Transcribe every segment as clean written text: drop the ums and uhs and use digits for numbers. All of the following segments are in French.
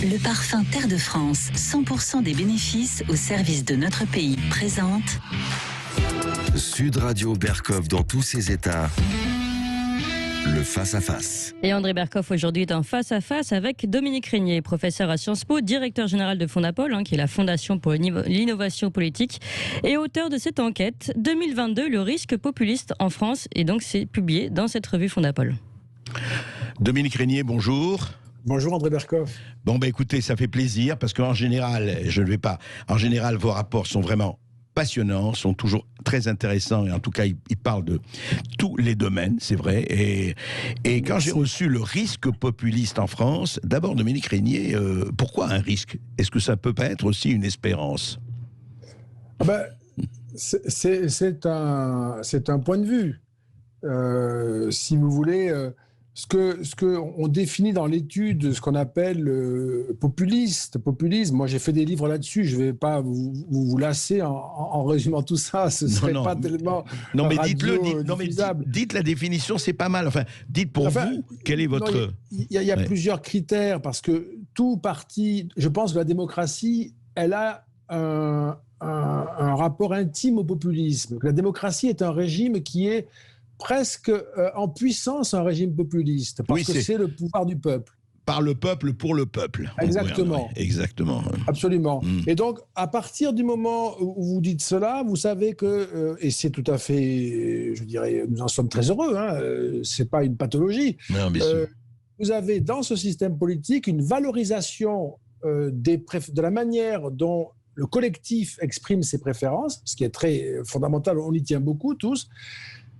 Le parfum Terre de France, 100% des bénéfices au service de notre pays, présente Sud Radio Berkov dans tous ses états. Le face-à-face. Et André Berkov aujourd'hui est en face-à-face avec Dominique Régnier, professeur à Sciences Po, directeur général de Fondapol, qui est la Fondation pour l'innovation politique, et auteur de cette enquête 2022, le risque populiste en France. Et donc c'est publié dans cette revue Fondapol. Dominique Régnier, bonjour. Bonjour André Berkov. Bon, écoutez, ça fait plaisir parce qu'en général, en général, vos rapports sont vraiment passionnants, sont toujours très intéressants et en tout cas, ils parlent de tous les domaines, c'est vrai. Et quand j'ai reçu le risque populiste en France, d'abord, Dominique Régnier, pourquoi un risque? Est-ce que ça peut pas être aussi une espérance? C'est un point de vue. Si vous voulez... Ce que on définit dans l'étude, ce qu'on appelle populisme. Moi, j'ai fait des livres là-dessus. Je ne vais pas vous lasser en résumant tout ça. Ce serait pas tellement. Non, mais dites la définition, c'est pas mal. Enfin, dites pour vous, quel est votre. Il y a plusieurs critères parce que tout parti, je pense que la démocratie, elle a un rapport intime au populisme. La démocratie est un régime qui est presque en puissance un régime populiste, parce que c'est le pouvoir du peuple. Par le peuple, pour le peuple. Exactement. Exactement. Absolument. Et donc, à partir du moment où vous dites cela, vous savez que, et c'est tout à fait, je dirais, nous en sommes très heureux, c'est pas une pathologie. Non, bien sûr. Vous avez dans ce système politique une valorisation de la manière dont le collectif exprime ses préférences, ce qui est très fondamental, on y tient beaucoup tous.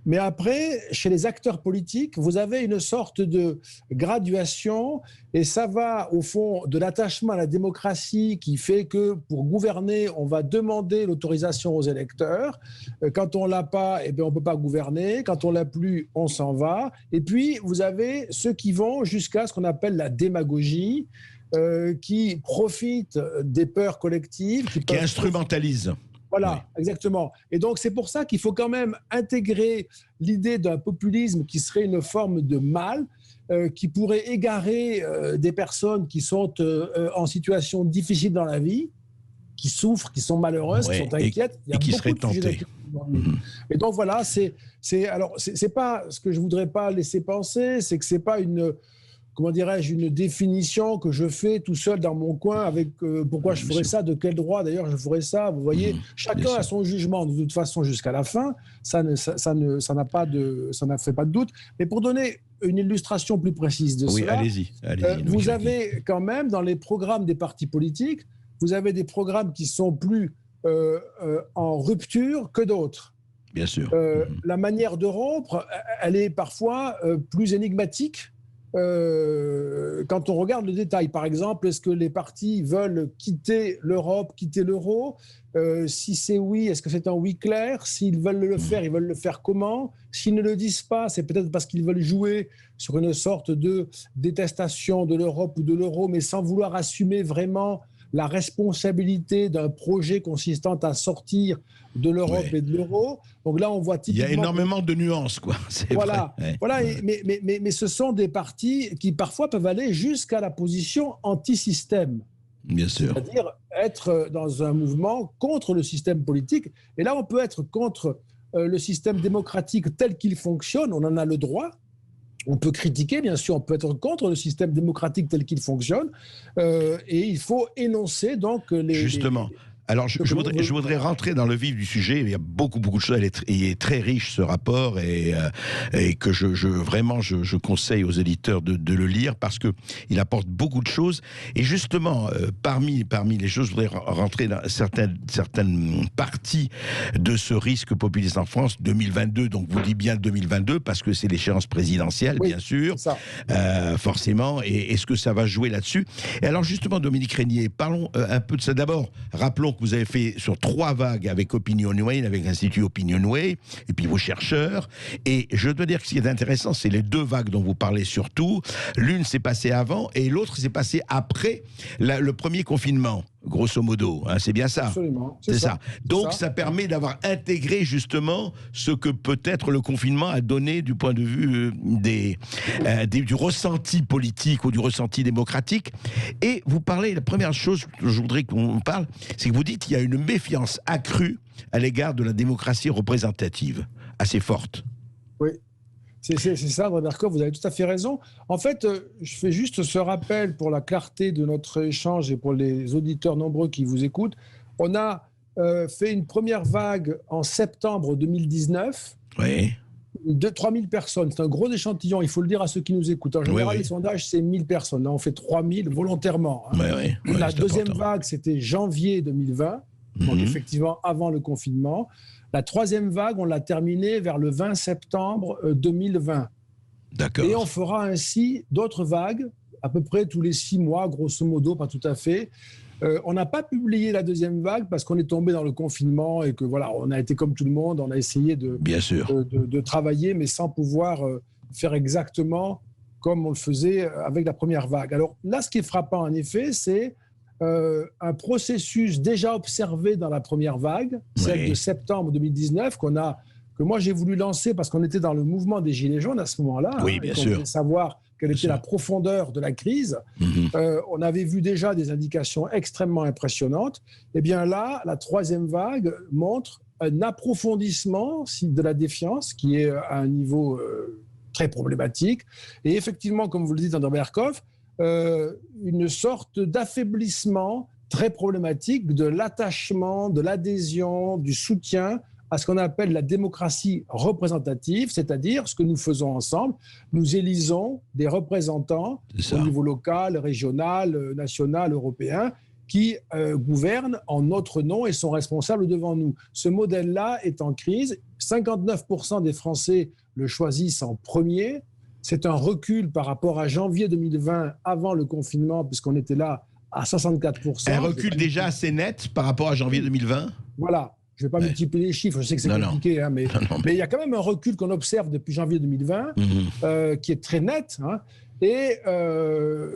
Mais après, chez les acteurs politiques, vous avez une sorte de graduation et ça va au fond de l'attachement à la démocratie qui fait que pour gouverner, on va demander l'autorisation aux électeurs. Quand on ne l'a pas, on ne peut pas gouverner. Quand on ne l'a plus, on s'en va. Et puis, vous avez ceux qui vont jusqu'à ce qu'on appelle la démagogie, qui profitent des peurs collectives. Qui instrumentalisent. Voilà, exactement. Et donc, c'est pour ça qu'il faut quand même intégrer l'idée d'un populisme qui serait une forme de mal, qui pourrait égarer des personnes qui sont en situation difficile dans la vie, qui souffrent, qui sont malheureuses, qui sont inquiètes. Il y a qui seraient tentés. Et donc, voilà, c'est pas ce que je voudrais pas laisser penser, c'est que c'est pas une définition que je fais tout seul dans mon coin avec pourquoi je ferais ça, de quel droit d'ailleurs je ferais ça. Vous voyez, chacun a son jugement de toute façon jusqu'à la fin. Ça ne fait pas de doute. Mais pour donner une illustration plus précise de cela, allez-y, vous avez quand même dans les programmes des partis politiques, vous avez des programmes qui sont plus en rupture que d'autres. Bien sûr. La manière de rompre, elle est parfois plus énigmatique. Quand on regarde le détail, par exemple, est-ce que les partis veulent quitter l'Europe, quitter l'euro? Si c'est oui, est-ce que c'est un oui clair? S'ils veulent le faire, ils veulent le faire comment? S'ils ne le disent pas, c'est peut-être parce qu'ils veulent jouer sur une sorte de détestation de l'Europe ou de l'euro, mais sans vouloir assumer vraiment la responsabilité d'un projet consistant à sortir de l'Europe et de l'euro. Donc là, on voit typiquement... Il y a énormément de nuances, quoi. Voilà. Vrai. Voilà. Mais ce sont des partis qui parfois peuvent aller jusqu'à la position anti-système. Bien sûr. C'est-à-dire être dans un mouvement contre le système politique. Et là, on peut être contre le système démocratique tel qu'il fonctionne. On en a le droit. On peut critiquer, bien sûr, on peut être contre le système démocratique tel qu'il fonctionne, et il faut énoncer donc les... Justement. Alors, je voudrais rentrer dans le vif du sujet. Il y a beaucoup de choses. Il est très riche, ce rapport, et que je conseille aux éditeurs de le lire parce que il apporte beaucoup de choses. Et justement, parmi les choses, je voudrais rentrer dans certaines parties de ce risque populiste en France 2022. Donc, vous dites bien 2022 parce que c'est l'échéance présidentielle, bien sûr, forcément. Et est-ce que ça va jouer là-dessus? Et alors, justement, Dominique Régnier, parlons un peu de ça. D'abord, rappelons que vous avez fait sur 3 vagues avec OpinionWay, avec l'Institut OpinionWay, et puis vos chercheurs. Et je dois dire que ce qui est intéressant, c'est les 2 vagues dont vous parlez surtout. L'une s'est passée avant et l'autre s'est passée après le premier confinement. grosso modo. Hein, c'est bien ça. Absolument. C'est ça. Donc ça permet d'avoir intégré justement ce que peut-être le confinement a donné du point de vue du ressenti politique ou du ressenti démocratique. Et vous parlez, la première chose que je voudrais qu'on parle, c'est que vous dites qu'il y a une méfiance accrue à l'égard de la démocratie représentative, assez forte. Oui. C'est ça, André Berkoff, vous avez tout à fait raison. En fait, je fais juste ce rappel pour la clarté de notre échange et pour les auditeurs nombreux qui vous écoutent. On a fait une première vague en septembre 2019. Oui. De 3000 personnes. C'est un gros échantillon, il faut le dire à ceux qui nous écoutent. En général, les sondages, c'est 1000 personnes. Là, on fait 3000 volontairement. Hein. La deuxième vague, c'était janvier 2020, donc effectivement avant le confinement. La troisième vague, on l'a terminée vers le 20 septembre 2020. D'accord. Et on fera ainsi d'autres vagues, à peu près tous les 6 mois, grosso modo, pas tout à fait. On n'a pas publié la deuxième vague parce qu'on est tombé dans le confinement et que voilà, on a été comme tout le monde, on a essayé de travailler, mais sans pouvoir faire exactement comme on le faisait avec la première vague. Alors là, ce qui est frappant, en effet, c'est un processus déjà observé dans la première vague, celle de septembre 2019, que moi j'ai voulu lancer parce qu'on était dans le mouvement des Gilets jaunes à ce moment-là. Oui, bien sûr. On voulait savoir quelle était la profondeur de la crise. On avait vu déjà des indications extrêmement impressionnantes. Et bien là, la troisième vague montre un approfondissement de la défiance qui est à un niveau très problématique. Et effectivement, comme vous le dites, André Berkoff, une sorte d'affaiblissement très problématique de l'attachement, de l'adhésion, du soutien à ce qu'on appelle la démocratie représentative, c'est-à-dire ce que nous faisons ensemble. Nous élisons des représentants au niveau local, régional, national, européen, qui gouvernent en notre nom et sont responsables devant nous. Ce modèle-là est en crise. 59% des Français le choisissent en premier. C'est un recul par rapport à janvier 2020, avant le confinement, puisqu'on était là à 64%. Un recul déjà assez net par rapport à janvier 2020 ? Voilà. Je ne vais pas multiplier les chiffres, je sais que c'est compliqué, hein, mais il y a quand même un recul qu'on observe depuis janvier 2020, qui est très net, hein, et un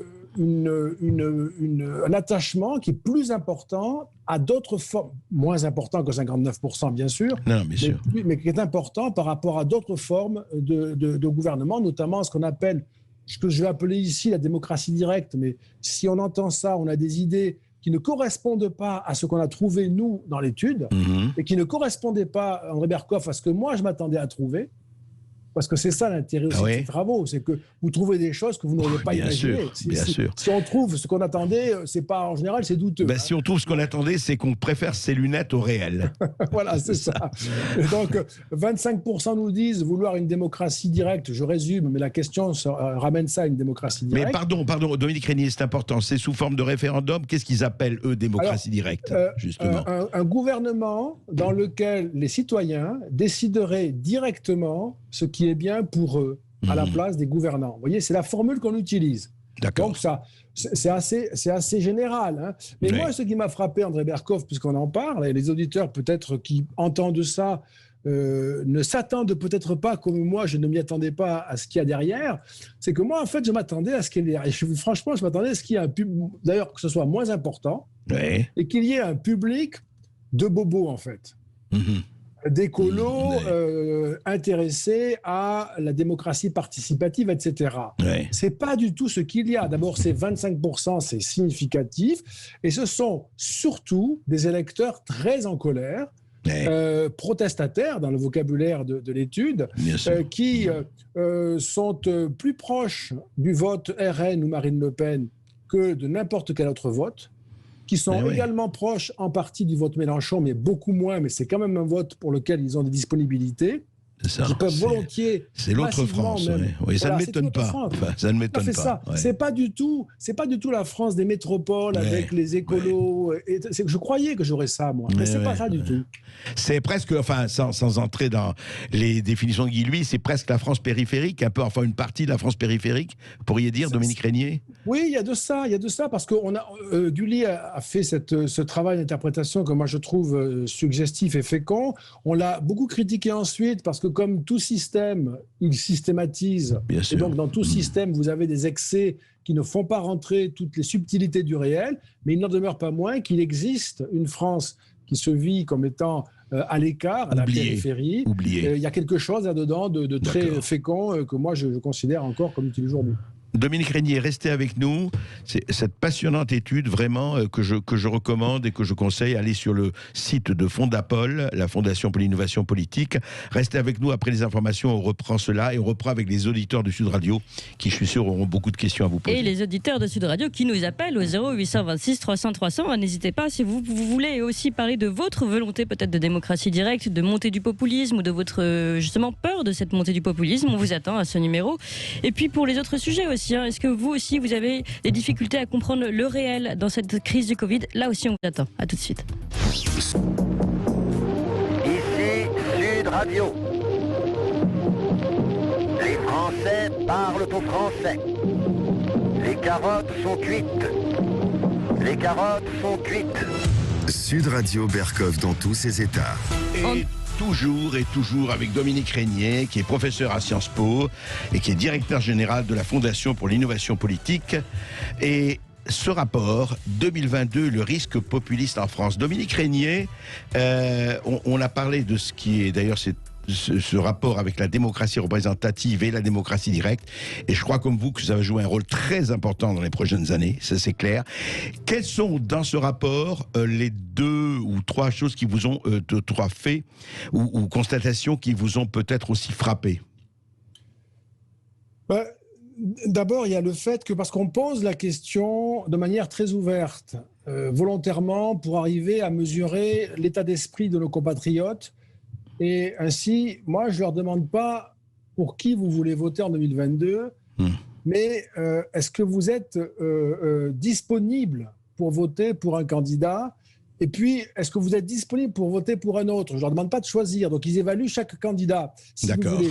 attachement qui est plus important à d'autres formes, moins important que 59% bien sûr, mais qui est important par rapport à d'autres formes de gouvernement, notamment ce qu'on appelle, ce que je vais appeler ici la démocratie directe, mais si on entend ça, on a des idées qui ne correspondent pas à ce qu'on a trouvé, nous, dans l'étude, et qui ne correspondaient pas, André Berkoff, à ce que moi, je m'attendais à trouver, parce que c'est ça l'intérêt aussi de ces travaux, c'est que vous trouvez des choses que vous n'auriez pas imaginées. Bien sûr. Si on trouve ce qu'on attendait, c'est pas, en général, c'est douteux. Si on trouve ce qu'on attendait, c'est qu'on préfère ses lunettes au réel. Voilà, c'est ça. Donc, 25% nous disent vouloir une démocratie directe. Je résume, mais la question ramène ça à une démocratie directe. Mais pardon, Dominique Régnier, c'est important. C'est sous forme de référendum. Qu'est-ce qu'ils appellent, eux, démocratie directe, justement un gouvernement dans lequel les citoyens décideraient directement ce qui est bien pour eux, à la place des gouvernants. Vous voyez, c'est la formule qu'on utilise. D'accord. Donc ça, c'est assez général. Hein. Mais moi, ce qui m'a frappé, André Berkoff, puisqu'on en parle, et les auditeurs peut-être qui entendent ça ne s'attendent peut-être pas, comme moi, je ne m'y attendais pas à ce qu'il y a derrière, c'est que moi, en fait, je m'attendais à ce qu'il y ait derrière. Franchement, je m'attendais à ce qu'il y ait un public, d'ailleurs, que ce soit moins important, et qu'il y ait un public de bobos, en fait. D'écolos intéressés à la démocratie participative, etc. C'est pas du tout ce qu'il y a. D'abord, ces 25%, c'est significatif, et ce sont surtout des électeurs très en colère, protestataires dans le vocabulaire de l'étude, qui sont plus proches du vote RN ou Marine Le Pen que de n'importe quel autre vote, qui sont également proches en partie du vote Mélenchon, mais beaucoup moins, mais c'est quand même un vote pour lequel ils ont des disponibilités. Ils peuvent volontiers. C'est l'autre France. Ça ne m'étonne pas. Ça ne m'étonne pas. C'est pas du tout la France des métropoles avec les écolos. Je croyais que j'aurais ça, moi. Mais c'est pas ça du tout. C'est presque, enfin, sans entrer dans les définitions de Guy Lui, c'est presque la France périphérique, un peu, enfin une partie de la France périphérique, pourriez dire, Dominique Régnier. Oui, il y a de ça, parce que Gulli a fait ce travail d'interprétation que moi je trouve suggestif et fécond. On l'a beaucoup critiqué ensuite parce que que comme tout système, il systématise. Bien sûr. Et donc, dans tout système, vous avez des excès qui ne font pas rentrer toutes les subtilités du réel, mais il n'en demeure pas moins qu'il existe une France qui se vit comme étant à l'écart, à la périphérie. Il y a quelque chose là-dedans de très fécond que moi, je considère encore comme utile aujourd'hui. Dominique Régnier, restez avec nous. C'est cette passionnante étude vraiment que je recommande et que je conseille. Allez sur le site de Fondapol, la Fondation pour l'innovation politique. Restez avec nous après les informations. On reprend cela et on reprend avec les auditeurs de Sud Radio qui, je suis sûr, auront beaucoup de questions à vous poser. Et les auditeurs de Sud Radio qui nous appellent au 0826 300 300. N'hésitez pas, si vous voulez aussi parler de votre volonté peut-être de démocratie directe, de montée du populisme ou de votre justement peur de cette montée du populisme, on vous attend à ce numéro. Et puis pour les autres sujets aussi, est-ce que vous aussi, vous avez des difficultés à comprendre le réel dans cette crise du Covid? Là aussi, on vous attend. À tout de suite. Ici Sud Radio. Les Français parlent aux Français. Les carottes sont cuites. Les carottes sont cuites. Sud Radio Berkov dans tous ses états. Et toujours avec Dominique Régnier, qui est professeur à Sciences Po et qui est directeur général de la Fondation pour l'innovation politique. Et ce rapport 2022, le risque populiste en France. Dominique Régnier, on a parlé de ce qui est d'ailleurs ce rapport avec la démocratie représentative et la démocratie directe. Et je crois comme vous que ça va jouer un rôle très important dans les prochaines années, ça c'est clair. Quels sont dans ce rapport les 2 ou 3 choses qui vous ont, 3 faits ou constatations qui vous ont peut-être aussi frappé? D'abord, il y a le fait que, parce qu'on pose la question de manière très ouverte, volontairement, pour arriver à mesurer l'état d'esprit de nos compatriotes. Et ainsi, moi, je ne leur demande pas pour qui vous voulez voter en 2022, mais est-ce que vous êtes disponible pour voter pour un candidat? Et puis, est-ce que vous êtes disponible pour voter pour un autre? Je ne leur demande pas de choisir. Donc, ils évaluent chaque candidat, si vous voulez,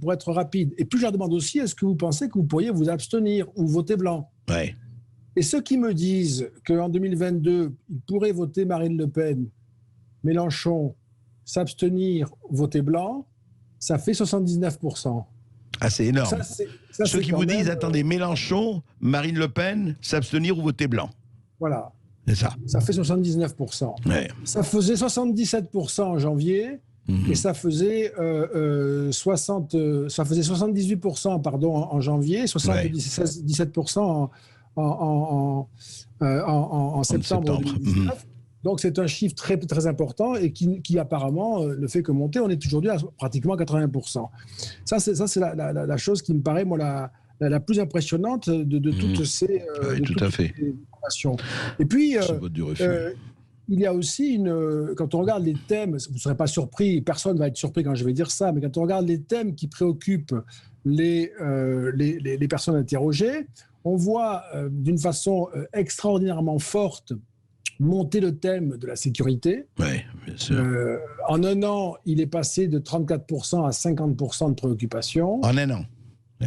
pour être rapide. Et puis, je leur demande aussi, est-ce que vous pensez que vous pourriez vous abstenir ou voter blanc? Ouais. Et ceux qui me disent qu'en 2022, ils pourraient voter Marine Le Pen, Mélenchon, s'abstenir, voter blanc, ça fait 79%. Ah, c'est énorme. Ceux qui vous disent, attendez, Mélenchon, Marine Le Pen, s'abstenir ou voter blanc. Voilà. C'est ça. Ça fait 79%. Ouais. Ça faisait 77% en janvier, et ça faisait 78% en janvier, 77% en septembre 2019. Donc c'est un chiffre très, très important et qui apparemment ne fait que monter. On est aujourd'hui à pratiquement 80%. Ça c'est la chose qui me paraît, moi, la plus impressionnante de toutes ces informations. Et puis, il y a aussi quand on regarde les thèmes, vous ne serez pas surpris, personne ne va être surpris quand je vais dire ça, mais quand on regarde les thèmes qui préoccupent les personnes interrogées, on voit d'une façon extraordinairement forte monter le thème de la sécurité. Oui, bien sûr. En un an, il est passé de 34% à 50% de préoccupation. En un an.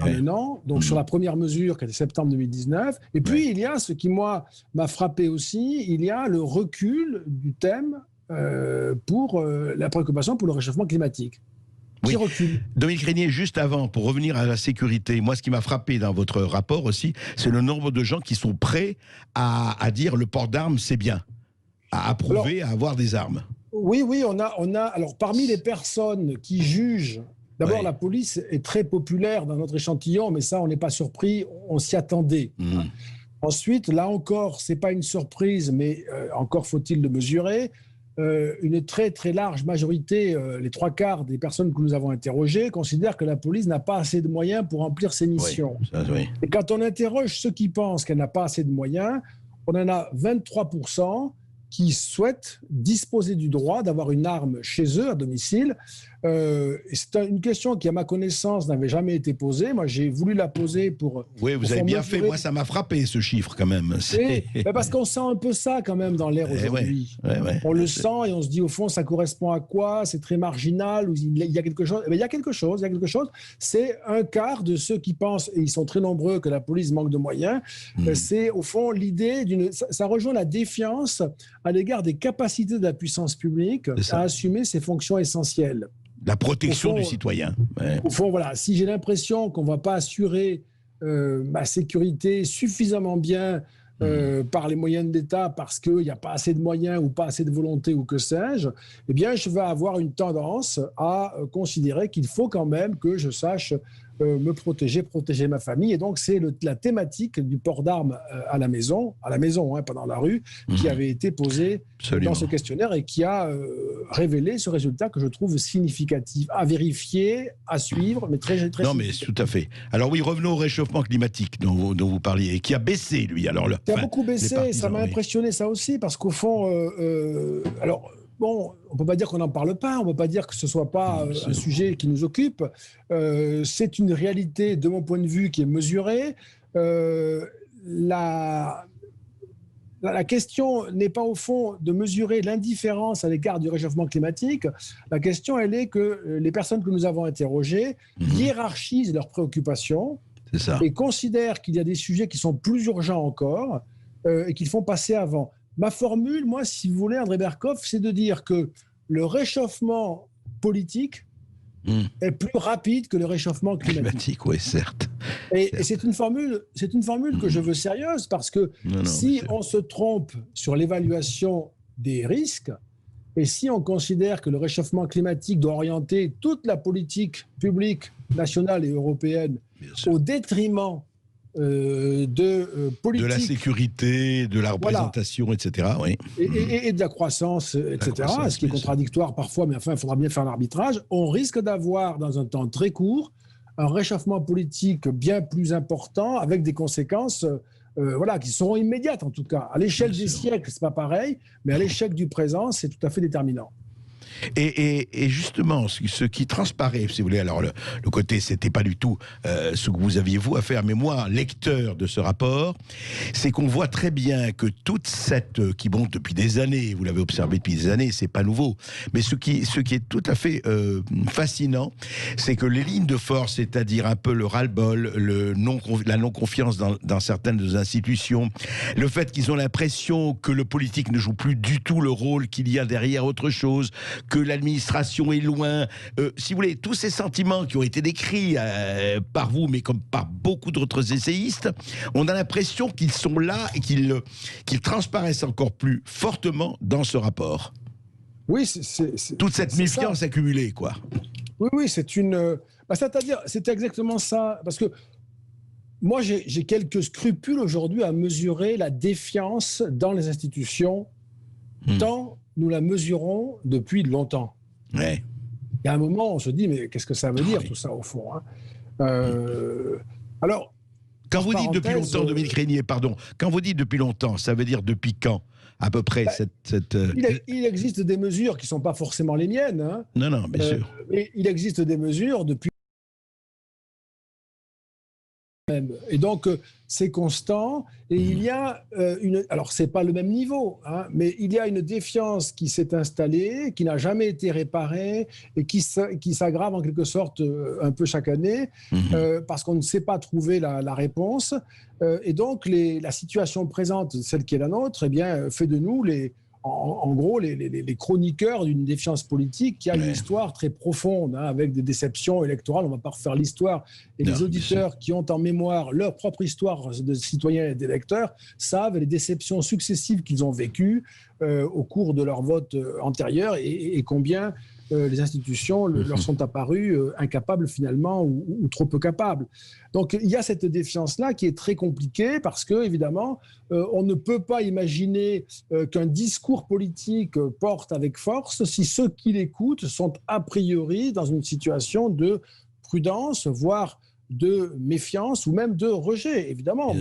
En un an, donc sur la première mesure qui était septembre 2019. Et puis, il y a ce qui, moi, m'a frappé aussi, il y a le recul du thème pour la préoccupation pour le réchauffement climatique. Qui recule. Dominique Régnier, juste avant, pour revenir à la sécurité, moi, ce qui m'a frappé dans votre rapport aussi, c'est le nombre de gens qui sont prêts à dire le port d'armes, c'est bien, à approuver, à avoir des armes. Oui, on a. Alors, parmi les personnes qui jugent, d'abord, la police est très populaire dans notre échantillon, mais ça, on n'est pas surpris, on s'y attendait. Ensuite, là encore, c'est pas une surprise, mais encore faut-il le mesurer. Une très très large majorité, les 3/4 des personnes que nous avons interrogées, considèrent que la police n'a pas assez de moyens pour remplir ses missions. Et quand on interroge ceux qui pensent qu'elle n'a pas assez de moyens, on en a 23% qui souhaitent disposer du droit d'avoir une arme chez eux, à domicile. C'est une question qui, à ma connaissance, n'avait jamais été posée. Moi, j'ai voulu la poser pour... Oui, vous avez bien fait. Moi, ça m'a frappé, ce chiffre, quand même. Parce qu'on sent un peu ça, quand même, dans l'air aujourd'hui. On le sent et on se dit, au fond, ça correspond à quoi? C'est très marginal, ou il y a quelque chose. Il y a quelque chose. C'est un quart de ceux qui pensent, et ils sont très nombreux, que la police manque de moyens. C'est, au fond, l'idée d'une... Ça rejoint la défiance à l'égard des capacités de la puissance publique à assumer ses fonctions essentielles. La protection du citoyen. Ouais. Au fond, voilà, si j'ai l'impression qu'on ne va pas assurer ma sécurité suffisamment bien par les moyens de l'État parce qu'il n'y a pas assez de moyens ou pas assez de volonté ou que sais-je, eh bien, je vais avoir une tendance à considérer qu'il faut quand même que je sache me protéger ma famille. Et donc, c'est la thématique du port d'armes à la maison, hein, pas dans la rue, qui avait été posée dans ce questionnaire et qui a révélé ce résultat que je trouve significatif, à vérifier, à suivre, mais très, très non, mais tout à fait. Alors oui, revenons au réchauffement climatique dont vous parliez, et qui a baissé, lui. Alors, qui a beaucoup baissé, ça m'a impressionné, ça aussi, parce qu'au fond, alors... Bon, on ne peut pas dire qu'on n'en parle pas, on ne peut pas dire que ce ne soit pas un sujet qui nous occupe. C'est une réalité, de mon point de vue, qui est mesurée. La question n'est pas, au fond, de mesurer l'indifférence à l'égard du réchauffement climatique. La question, elle est que les personnes que nous avons interrogées hiérarchisent leurs préoccupations et considèrent qu'il y a des sujets qui sont plus urgents encore et qu'ils font passer avant. Ma formule, moi, si vous voulez, André Berkoff, c'est de dire que le réchauffement politique est plus rapide que le réchauffement climatique. Oui, certes. Et c'est une formule que je veux sérieuse parce que si on se trompe sur l'évaluation des risques et si on considère que le réchauffement climatique doit orienter toute la politique publique nationale et européenne au détriment politique, de la sécurité, de la représentation, etc. Oui. Et de la croissance, etc. Ce qui est contradictoire parfois, mais enfin, il faudra bien faire l'arbitrage. On risque d'avoir, dans un temps très court, un réchauffement politique bien plus important, avec des conséquences qui seront immédiates, en tout cas. À l'échelle des siècles, c'est pas pareil, mais à l'échelle du présent, c'est tout à fait déterminant. Et justement, ce qui transparaît, si vous voulez, alors le côté, c'était pas du tout ce que vous aviez vous à faire, mais moi, lecteur de ce rapport, c'est qu'on voit très bien que toute cette qui monte depuis des années, vous l'avez observé depuis des années, c'est pas nouveau, mais ce qui est tout à fait fascinant, c'est que les lignes de force, c'est-à-dire un peu le ras-le-bol, la non-confiance dans certaines institutions, le fait qu'ils ont l'impression que le politique ne joue plus du tout le rôle qu'il y a derrière autre chose, que l'administration est loin, si vous voulez, tous ces sentiments qui ont été décrits par vous, mais comme par beaucoup d'autres essayistes, on a l'impression qu'ils sont là et qu'ils transparaissent encore plus fortement dans ce rapport. Oui, toute cette méfiance accumulée, quoi. Oui, c'est c'est-à-dire, c'est exactement ça, parce que moi, j'ai quelques scrupules aujourd'hui à mesurer la défiance dans les institutions, tant nous la mesurons depuis longtemps. Ouais. Il y a un moment, on se dit, mais qu'est-ce que ça veut dire, tout ça, au fond, hein. Alors, quand vous dites depuis longtemps, Dominique Régnier, pardon, quand vous dites depuis longtemps, ça veut dire depuis quand, à peu près Il existe des mesures qui ne sont pas forcément les miennes. Hein. Non, bien sûr. Mais il existe des mesures depuis... Et donc, c'est constant. Et il y a alors, ce n'est pas le même niveau, hein, mais il y a une défiance qui s'est installée, qui n'a jamais été réparée et qui s'aggrave en quelque sorte un peu chaque année parce qu'on ne sait pas trouver la réponse. Et donc, la situation présente, celle qui est la nôtre, eh bien, fait de nous en gros, les chroniqueurs d'une défiance politique qui a une histoire très profonde, hein, avec des déceptions électorales. On ne va pas refaire l'histoire. Et les auditeurs qui ont en mémoire leur propre histoire de citoyens et d'électeurs savent les déceptions successives qu'ils ont vécues au cours de leur vote antérieur et combien les institutions leur sont apparues incapables finalement ou trop peu capables. Donc il y a cette défiance-là qui est très compliquée parce que, évidemment, on ne peut pas imaginer qu'un discours politique porte avec force si ceux qui l'écoutent sont a priori dans une situation de prudence, voire de méfiance ou même de rejet. Évidemment,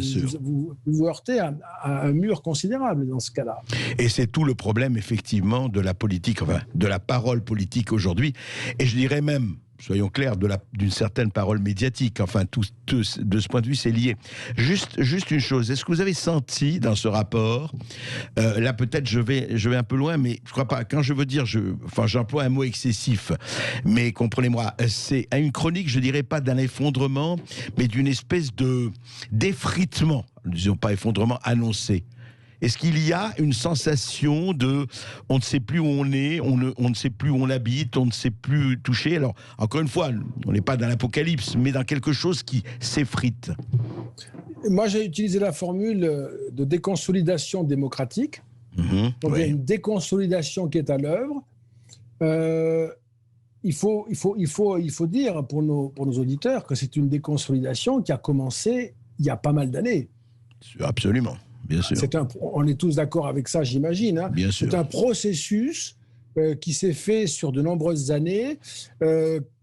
vous heurtez à un mur considérable dans ce cas-là. Et c'est tout le problème, effectivement, de la politique, enfin, de la parole politique aujourd'hui. Et je dirais même, soyons clairs, d'une certaine parole médiatique. Enfin, de ce point de vue, c'est lié. Juste une chose, est-ce que vous avez senti dans ce rapport, là peut-être je vais un peu loin, mais je crois pas, quand je veux dire, j'emploie un mot excessif, mais comprenez-moi, c'est à une chronique, je dirais pas d'un effondrement, mais d'une espèce d'effritement, disons pas effondrement, annoncé. Est-ce qu'il y a une sensation de on ne sait plus où on est, on ne sait plus où on habite, on ne sait plus toucher? Alors, encore une fois, on n'est pas dans l'apocalypse, mais dans quelque chose qui s'effrite. Moi, j'ai utilisé la formule de déconsolidation démocratique. Donc, il y a une déconsolidation qui est à l'œuvre. Il faut dire pour nos auditeurs que c'est une déconsolidation qui a commencé il y a pas mal d'années. Absolument, bien sûr. On est tous d'accord avec ça, j'imagine. Hein. Bien sûr. C'est un processus qui s'est fait sur de nombreuses années.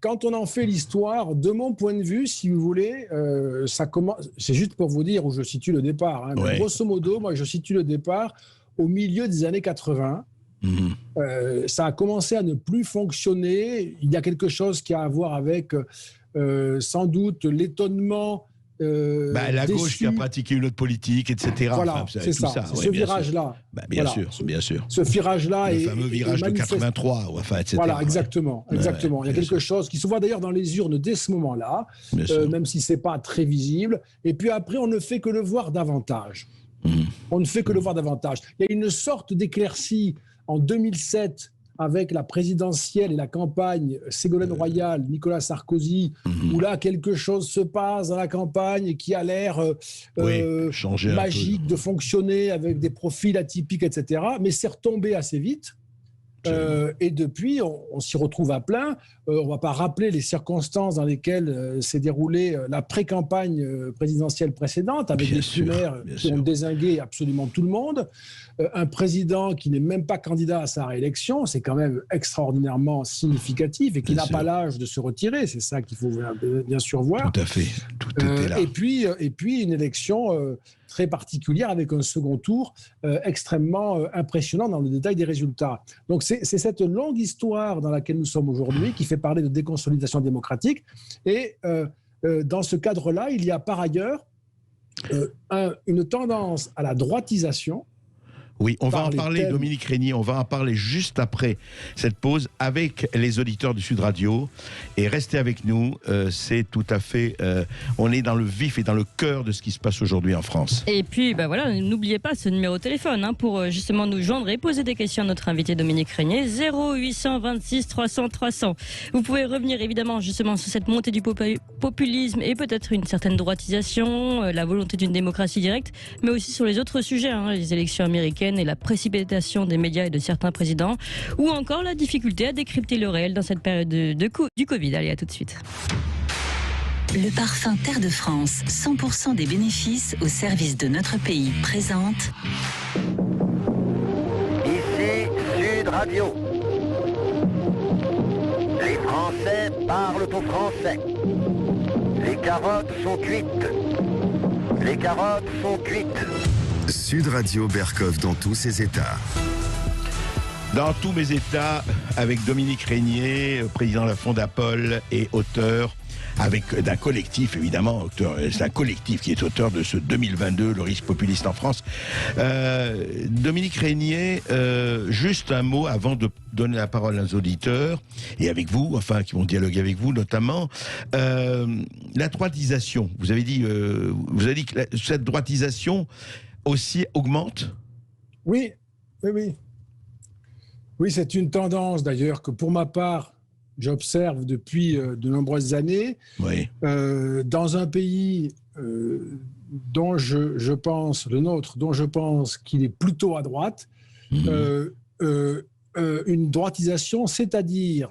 Quand on en fait l'histoire, de mon point de vue, si vous voulez, ça commence. C'est juste pour vous dire où je situe le départ. Hein. Ouais. Grosso modo, moi, je situe le départ au milieu des années 80. Ça a commencé à ne plus fonctionner. Il y a quelque chose qui a à voir avec sans doute l'étonnement. La gauche qui a pratiqué une autre politique, etc. Voilà, enfin, c'est ça. Ouais, ce virage-là. Bien voilà. sûr, bien sûr. Ce virage-là le fameux virage de 83, enfin, etc. Voilà, exactement. Ouais, Il y a quelque chose qui se voit d'ailleurs dans les urnes dès ce moment-là, même si c'est pas très visible. Et puis après, on ne fait que le voir davantage. On ne fait que le voir davantage. Il y a une sorte d'éclaircie en 2007 avec la présidentielle et la campagne Ségolène Royal, Nicolas Sarkozy, où là, quelque chose se passe dans la campagne qui a l'air magique de fonctionner avec des profils atypiques, etc. Mais c'est retombé assez vite. Et depuis, on s'y retrouve à plein. On ne va pas rappeler les circonstances dans lesquelles s'est déroulée la pré-campagne présidentielle précédente, avec des primaires qui ont dézingué absolument tout le monde. Un président qui n'est même pas candidat à sa réélection, c'est quand même extraordinairement significatif et qui n'a pas l'âge de se retirer. C'est ça qu'il faut bien sûr voir. Tout à fait. Tout était là. Et puis une élection très particulière avec un second tour extrêmement impressionnant dans le détail des résultats. Donc c'est cette longue histoire dans laquelle nous sommes aujourd'hui qui fait parler de déconsolidation démocratique. Et dans ce cadre-là, il y a par ailleurs une tendance à la droitisation. Oui, on va en parler, Dominique Régnier, on va en parler juste après cette pause avec les auditeurs du Sud Radio. Et restez avec nous, c'est tout à fait... on est dans le vif et dans le cœur de ce qui se passe aujourd'hui en France. Et puis, voilà, n'oubliez pas ce numéro de téléphone pour justement nous joindre et poser des questions à notre invité Dominique Régnier, 0826 300 300. Vous pouvez revenir évidemment justement sur cette montée du populisme et peut-être une certaine droitisation, la volonté d'une démocratie directe, mais aussi sur les autres sujets, les élections américaines et la précipitation des médias et de certains présidents, ou encore la difficulté à décrypter le réel dans cette période du Covid. Allez, à tout de suite. Le parfum Terre de France, 100% des bénéfices au service de notre pays, présente... Ici Sud Radio. Les Français parlent au français. Les carottes sont cuites. Les carottes sont cuites. Sud Radio Berkov dans tous ses états. Dans tous mes états, avec Dominique Régnier, président de la Fondapol et auteur, d'un collectif évidemment, c'est un collectif qui est auteur de ce 2022, le risque populiste en France. Dominique Régnier, juste un mot avant de donner la parole aux auditeurs, et avec vous, qui vont dialoguer avec vous notamment. La droitisation, vous avez dit que cette droitisation aussi augmente ? Oui. Oui, c'est une tendance d'ailleurs que pour ma part, j'observe depuis de nombreuses années. Oui. Dans un pays dont je pense, le nôtre, dont je pense qu'il est plutôt à droite, une droitisation, c'est-à-dire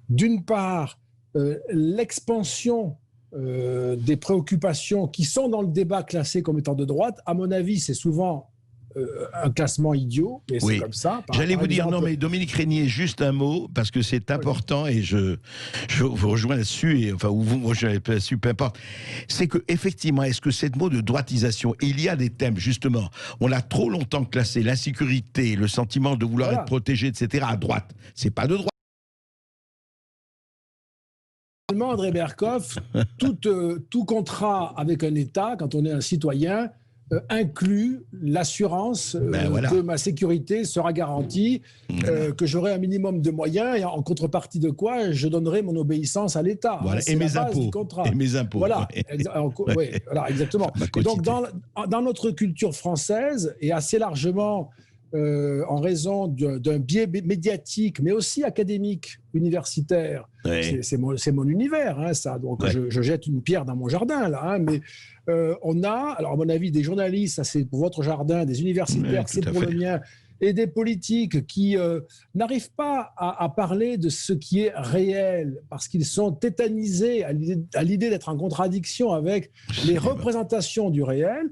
d'une part l'expansion des préoccupations qui sont dans le débat classé comme étant de droite. À mon avis, c'est souvent un classement idiot, mais c'est comme ça. J'allais vous dire, non, mais Dominique Régnier, juste un mot, parce que c'est important, et je vous rejoins là-dessus, ou vous me rejoignez là-dessus, peu importe. C'est que, effectivement, est-ce que cette mot de droitisation, il y a des thèmes, justement, on a trop longtemps classé l'insécurité, le sentiment de vouloir être protégé, etc., à droite. C'est pas de droite. André Berkov, tout contrat avec un État, quand on est un citoyen, inclut l'assurance que ma sécurité sera garantie, que j'aurai un minimum de moyens et en contrepartie de quoi je donnerai mon obéissance à l'État. Voilà. Et mes impôts. Et mes impôts. Voilà, voilà exactement. Et donc dans notre culture française et assez largement en raison d'un biais médiatique, mais aussi académique, universitaire, c'est mon univers, hein, ça. Donc je jette une pierre dans mon jardin là, hein, mais on a, alors à mon avis, des journalistes, ça c'est pour votre jardin, des universitaires, c'est pour le mien, et des politiques qui n'arrivent pas à parler de ce qui est réel, parce qu'ils sont tétanisés à l'idée d'être en contradiction avec les représentations du réel,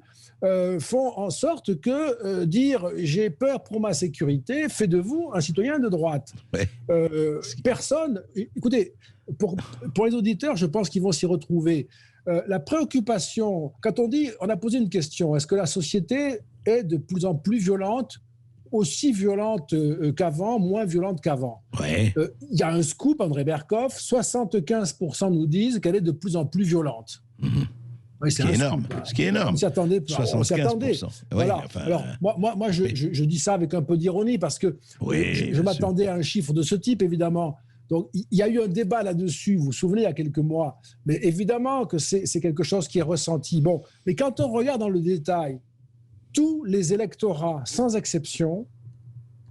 font en sorte que dire « j'ai peur pour ma sécurité » fait de vous un citoyen de droite. Personne... Écoutez, pour les auditeurs, je pense qu'ils vont s'y retrouver. La préoccupation, quand on a posé une question, est-ce que la société est de plus en plus violente, aussi violente qu'avant, moins violente qu'avant? Il y a un scoop, André Berkoff, 75% nous disent qu'elle est de plus en plus violente. Oui, ce qui est énorme. Ce qui est énorme. On s'y attendait. 75%. Voilà. Alors, moi je dis ça avec un peu d'ironie parce que je m'attendais à un chiffre de ce type, évidemment. Donc, il y a eu un débat là-dessus, vous vous souvenez, il y a quelques mois. Mais évidemment que c'est quelque chose qui est ressenti. Bon, mais quand on regarde dans le détail, tous les électorats, sans exception,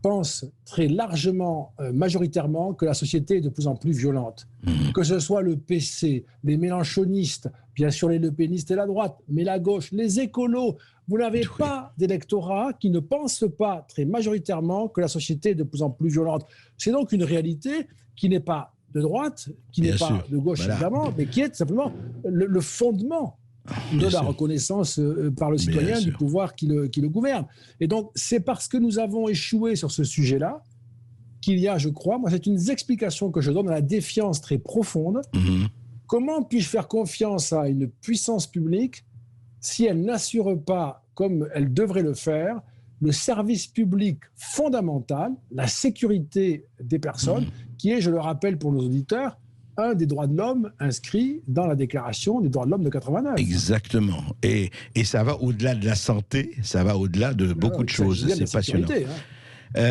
pensent très largement, majoritairement, que la société est de plus en plus violente. Que ce soit le PC, les mélenchonistes, bien sûr les lepénistes et la droite, mais la gauche, les écolos, vous n'avez pas d'électorat qui ne pense pas très majoritairement que la société est de plus en plus violente. C'est donc une réalité qui n'est pas de droite, qui n'est pas de gauche, évidemment, mais qui est simplement le fondement de la reconnaissance par le citoyen du pouvoir qui le gouverne. Et donc, c'est parce que nous avons échoué sur ce sujet-là qu'il y a, je crois, moi c'est une explication que je donne à la défiance très profonde. Comment puis-je faire confiance à une puissance publique si elle n'assure pas, comme elle devrait le faire, le service public fondamental, la sécurité des personnes, qui est, je le rappelle pour nos auditeurs, un des droits de l'homme inscrits dans la Déclaration des droits de l'homme de 89. Exactement. Et ça va au-delà de la santé, ça va au-delà de beaucoup de choses. C'est passionnant.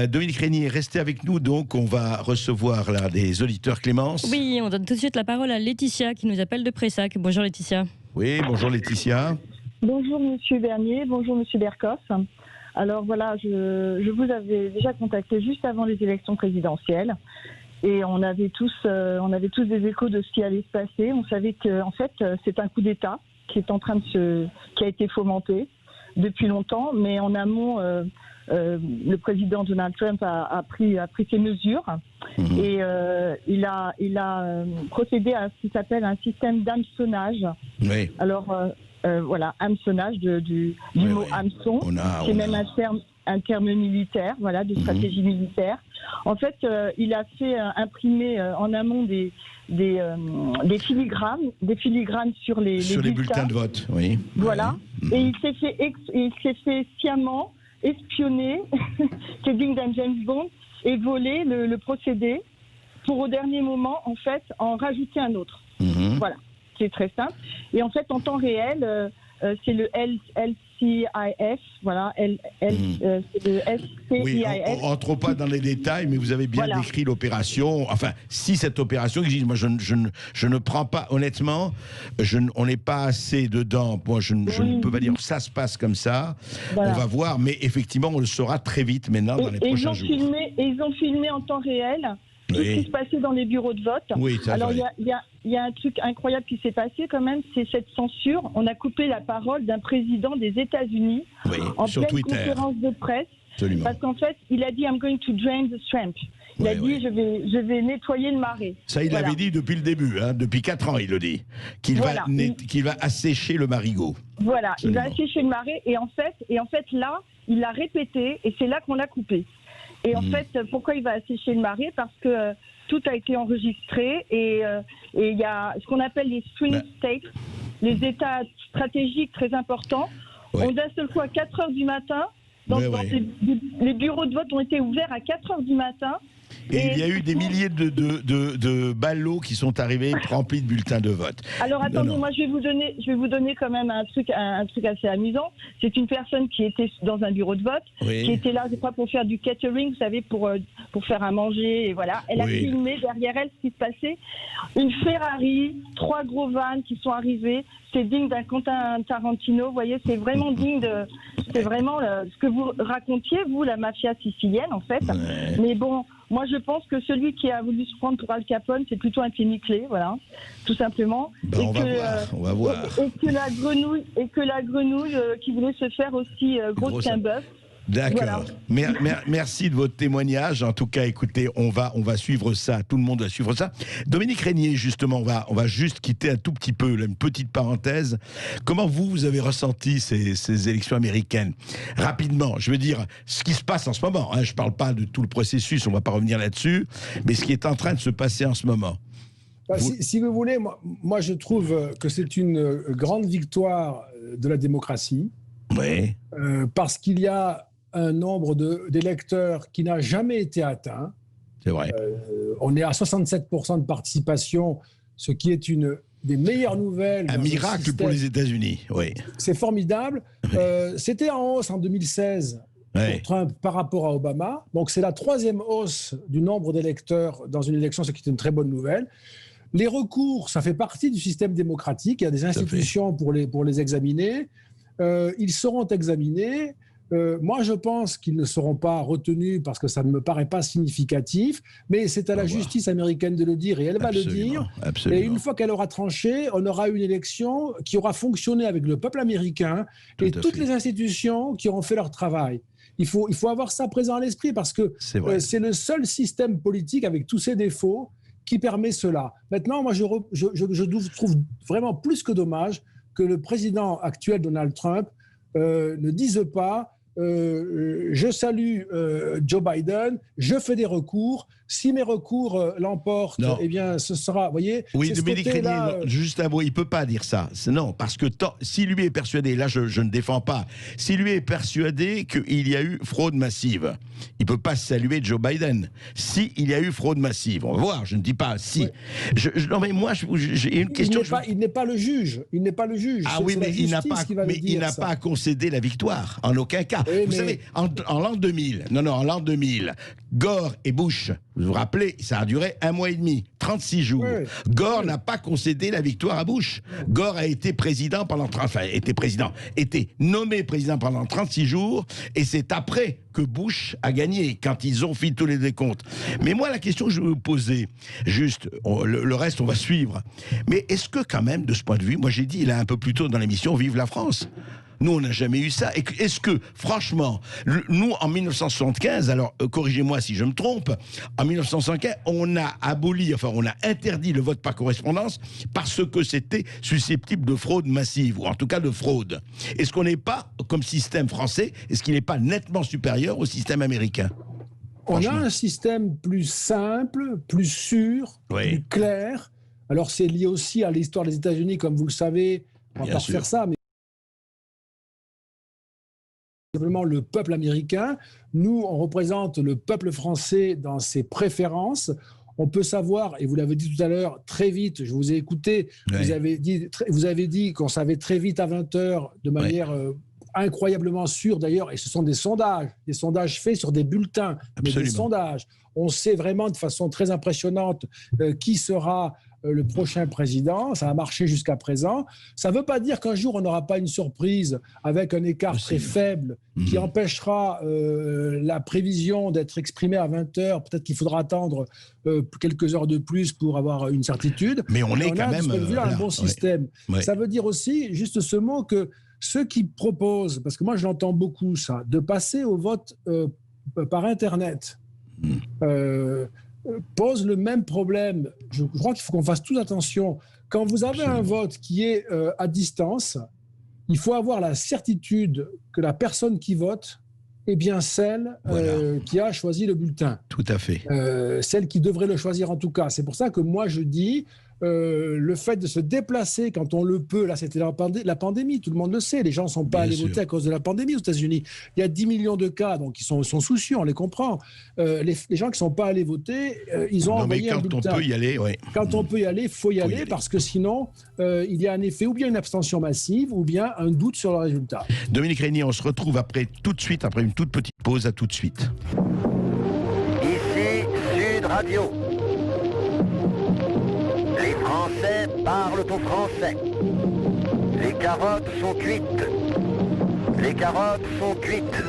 Dominique Régnier, restez avec nous. Donc, on va recevoir là des auditeurs. Clémence. Oui, on donne tout de suite la parole à Laetitia qui nous appelle de Pressac. Bonjour Laetitia. Oui, bonjour Laetitia. Bonjour Monsieur Bernier, bonjour Monsieur Berkoff. Alors voilà, je vous avais déjà contacté juste avant les élections présidentielles. Et on avait tous des échos de ce qui allait se passer. On savait que, en fait, c'est un coup d'État qui est en train qui a été fomenté depuis longtemps. Mais en amont, le président Donald Trump a pris ses mesures et il a procédé à ce qui s'appelle un système d'hameçonnage. Oui. Alors voilà, hameçonnage du mot hameçon, c'est même un terme militaire, voilà, de stratégie militaire. En fait, il a fait imprimer en amont des filigranes sur les bulletins de vote, oui. Voilà. Et il s'est fait sciemment espionner, Kevin dans James Bond, et voler le procédé pour au dernier moment, en fait, en rajouter un autre. Voilà. C'est très simple. Et en fait, en temps réel, c'est le LCIS, voilà, c'est le SCIS. Oui, on ne rentre pas dans les détails, mais vous avez bien décrit l'opération. Enfin, si cette opération existe, moi je ne prends pas, honnêtement, on n'est pas assez dedans. Moi, je ne peux pas dire ça se passe comme ça. Voilà. On va voir, mais effectivement, on le saura très vite maintenant dans les prochains jours. Ils ont filmé en temps réel tout ce qui se passait dans les bureaux de vote. Oui, alors, il y a un truc incroyable qui s'est passé quand même, c'est cette censure. On a coupé la parole d'un président des États-Unis en pleine conférence de presse. Absolument. Parce qu'en fait, il a dit « I'm going to drain the swamp ». Il a dit je vais nettoyer le marais. Ça, il l'avait dit depuis le début, hein, depuis 4 ans, il le dit. Qu'il va assécher le marigot. Voilà, absolument. Il va assécher le marais. Et en fait, là, il l'a répété et c'est là qu'on l'a coupé. Et en fait, pourquoi il va assécher le marais? Parce que tout a été enregistré et il y a ce qu'on appelle les swing states, les états stratégiques très importants. On d'un seul coup à 4 heures du matin, les bureaux de vote ont été ouverts à 4 heures du matin Et il y a eu des milliers de ballots qui sont arrivés remplis de bulletins de vote. Alors attendez, moi je vais vous donner quand même un truc assez amusant. C'est une personne qui était dans un bureau de vote, qui était là, je crois, pour faire du catering, vous savez, pour faire à manger, et voilà. Elle a filmé derrière elle ce qui se passait. Une Ferrari, 3 gros vannes qui sont arrivés. C'est digne d'un Quentin Tarantino, vous voyez, c'est vraiment digne de... C'est vraiment ce que vous racontiez, vous, la mafia sicilienne, en fait. Ouais. Mais bon, moi, je pense que celui qui a voulu se prendre pour Al Capone, c'est plutôt un pied nickelé, voilà, tout simplement. On va voir. Et que la grenouille qui voulait se faire aussi grosse qu'un bœuf. D'accord. Voilà. Merci de votre témoignage. En tout cas, écoutez, on va suivre ça. Tout le monde va suivre ça. Dominique Régnier, justement, on va juste quitter un tout petit peu, là, une petite parenthèse. Comment vous avez ressenti ces élections américaines? Rapidement, je veux dire, ce qui se passe en ce moment. Hein, je ne parle pas de tout le processus, on ne va pas revenir là-dessus, mais ce qui est en train de se passer en ce moment. Si vous voulez, moi je trouve que c'est une grande victoire de la démocratie. Oui. Parce qu'il y a un nombre d'électeurs qui n'a jamais été atteint. C'est vrai. On est à 67% de participation, ce qui est une des meilleures nouvelles. Un miracle pour les États-Unis, oui. C'est formidable. Oui. C'était en hausse en 2016 pour Trump par rapport à Obama. Donc c'est la 3e hausse du nombre d'électeurs dans une élection, ce qui est une très bonne nouvelle. Les recours, ça fait partie du système démocratique. Il y a des institutions pour les examiner. Ils seront examinés. Moi, je pense qu'ils ne seront pas retenus parce que ça ne me paraît pas significatif, mais c'est à la justice américaine de le dire et elle va le dire. Absolument. Et une fois qu'elle aura tranché, on aura une élection qui aura fonctionné avec le peuple américain et toutes les institutions qui auront fait leur travail. Il faut avoir ça présent à l'esprit parce que c'est le seul système politique avec tous ses défauts qui permet cela. Maintenant, moi, je trouve vraiment plus que dommage que le président actuel, Donald Trump, ne dise pas je salue Joe Biden, je fais des recours. Si mes recours l'emportent, eh bien, ce sera, vous voyez... Oui, Dominique Régnier, juste un mot, il ne peut pas dire ça. Non, parce que si lui est persuadé, là je ne défends pas, si lui est persuadé qu'il y a eu fraude massive, il ne peut pas saluer Joe Biden. Si il y a eu fraude massive, on va voir, je ne dis pas si. Oui. Non, mais moi, j'ai une question... Il n'est pas le juge. Il n'est pas le juge. Ah oui, mais il n'a pas à concéder la victoire, en aucun cas. Oui, vous savez, en l'an 2000, en l'an 2000, Gore et Bush, vous vous rappelez, ça a duré 1 mois et demi, 36 jours. Oui. Gore n'a pas concédé la victoire à Bush. Gore a été président était nommé président pendant 36 jours, et c'est après que Bush a gagné, quand ils ont fait tous les décomptes. Mais moi, la question que je veux vous poser, juste, le reste, on va suivre. Mais est-ce que quand même, de ce point de vue, moi j'ai dit, là un peu plus tôt dans l'émission, vive la France. Nous, on n'a jamais eu ça. Est-ce que, franchement, nous, en 1975, alors corrigez-moi si je me trompe, en 1975, on a interdit le vote par correspondance parce que c'était susceptible de fraude massive, ou en tout cas de fraude. Est-ce qu'on n'est pas, comme système français, est-ce qu'il n'est pas nettement supérieur au système américain ? On a un système plus simple, plus sûr, plus clair. Alors, c'est lié aussi à l'histoire des États-Unis, comme vous le savez. On va pas refaire ça, mais simplement le peuple américain. Nous, on représente le peuple français dans ses préférences. On peut savoir, et vous l'avez dit tout à l'heure, très vite, je vous ai écouté, vous avez dit qu'on savait très vite à 20h, de manière incroyablement sûre d'ailleurs, et ce sont des sondages faits sur des bulletins, mais des sondages. On sait vraiment de façon très impressionnante qui sera le prochain président. Ça a marché jusqu'à présent. Ça ne veut pas dire qu'un jour, on n'aura pas une surprise avec un écart très faible qui empêchera la prévision d'être exprimée à 20h. Peut-être qu'il faudra attendre quelques heures de plus pour avoir une certitude. Mais on est quand même... un bon système. Ça veut dire aussi, juste ce mot, que ceux qui proposent, parce que moi je l'entends beaucoup ça, de passer au vote par Internet, pose le même problème. Je crois qu'il faut qu'on fasse tous attention. Quand vous avez un vote qui est à distance, il faut avoir la certitude que la personne qui vote est bien celle qui a choisi le bulletin. Tout à fait. Celle qui devrait le choisir en tout cas. C'est pour ça que moi je dis, le fait de se déplacer quand on le peut, là c'était la pandémie, tout le monde le sait, les gens ne sont pas allés voter à cause de la pandémie aux États-Unis. Il y a 10 millions de cas, donc ils sont soucieux, on les comprend. Les gens qui ne sont pas allés voter, ils ont envoyé un bulletin. Quand on peut y aller, oui. Quand on peut y aller, il faut y aller, parce que sinon, il y a un effet, ou bien une abstention massive, ou bien un doute sur le résultat. Dominique Régnier, on se retrouve tout de suite, après une toute petite pause, à tout de suite. Ici Sud Radio. Les Français parlent au français. Les carottes sont cuites. Les carottes sont cuites.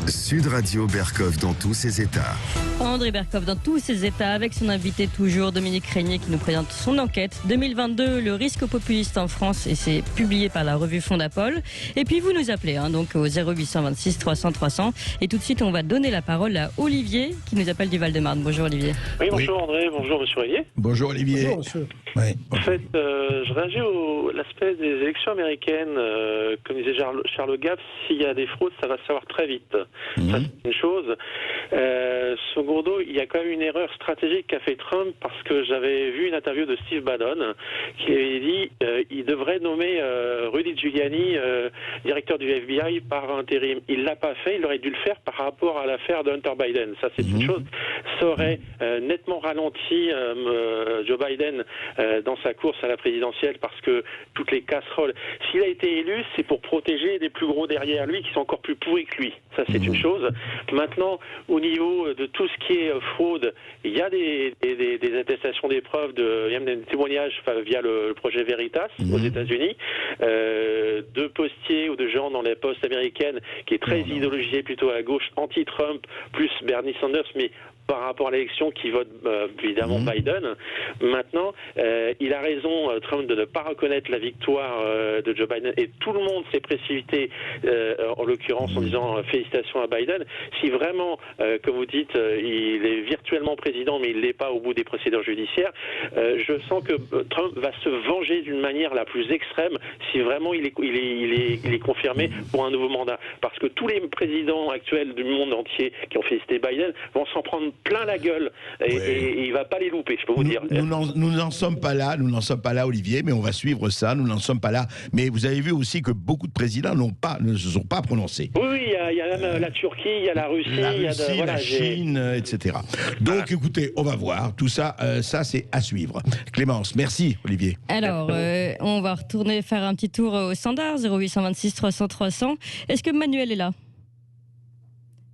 Sud Radio Berkov dans tous ses états. André Berkov dans tous ses états, avec son invité toujours, Dominique Régnier, qui nous présente son enquête 2022, le risque populiste en France, et c'est publié par la revue Fondapol. Et puis vous nous appelez, donc au 0826 300 300. Et tout de suite, on va donner la parole à Olivier, qui nous appelle du Val-de-Marne. Bonjour Olivier. Oui, bonjour André, bonjour Monsieur Régnier. Bonjour Olivier. Bonjour monsieur. Oui. En fait, je réagis à l'aspect des élections américaines. Comme disait Charles Gaff, s'il y a des fraudes, ça va se savoir très vite. Ça, c'est une chose. Secondo, il y a quand même une erreur stratégique qu'a fait Trump, parce que j'avais vu une interview de Steve Bannon qui avait dit il devrait nommer Rudy Giuliani directeur du FBI par intérim. Il l'a pas fait, il aurait dû le faire par rapport à l'affaire de Hunter Biden. Ça, c'est une chose. Ça aurait nettement ralenti Joe Biden dans sa course à la présidentielle, parce que toutes les casseroles. S'il a été élu, c'est pour protéger les plus gros derrière lui qui sont encore plus pourris que lui. Ça, c'est une chose. Maintenant, au niveau de tout ce qui est fraude, il y a des attestations des preuves, même des témoignages via le projet Veritas aux États-Unis, de postiers ou de gens dans les postes américaines qui est très idéologisé plutôt à la gauche, anti-Trump, plus Bernie Sanders, mais par rapport à l'élection qui vote évidemment Biden. Maintenant, il a raison, Trump, de ne pas reconnaître la victoire de Joe Biden, et tout le monde s'est précipité, en l'occurrence en disant félicitations à Biden. Si vraiment, comme vous dites, il est virtuellement président, mais il ne l'est pas au bout des procédures judiciaires, je sens que Trump va se venger d'une manière la plus extrême si vraiment il est confirmé pour un nouveau mandat. Parce que tous les présidents actuels du monde entier qui ont félicité Biden vont s'en prendre plein la gueule, et il va pas les louper, je peux vous dire. Nous n'en sommes pas là, Olivier, mais on va suivre ça. Nous n'en sommes pas là. Mais vous avez vu aussi que beaucoup de présidents ne se sont pas prononcés. Oui, il y a même la Turquie, il y a la Russie, la Chine, etc. Donc, écoutez, on va voir. Tout ça, ça c'est à suivre. Clémence, merci, Olivier. Alors, on va retourner faire un petit tour au standard 0826 300 300. Est-ce que Manuel est là?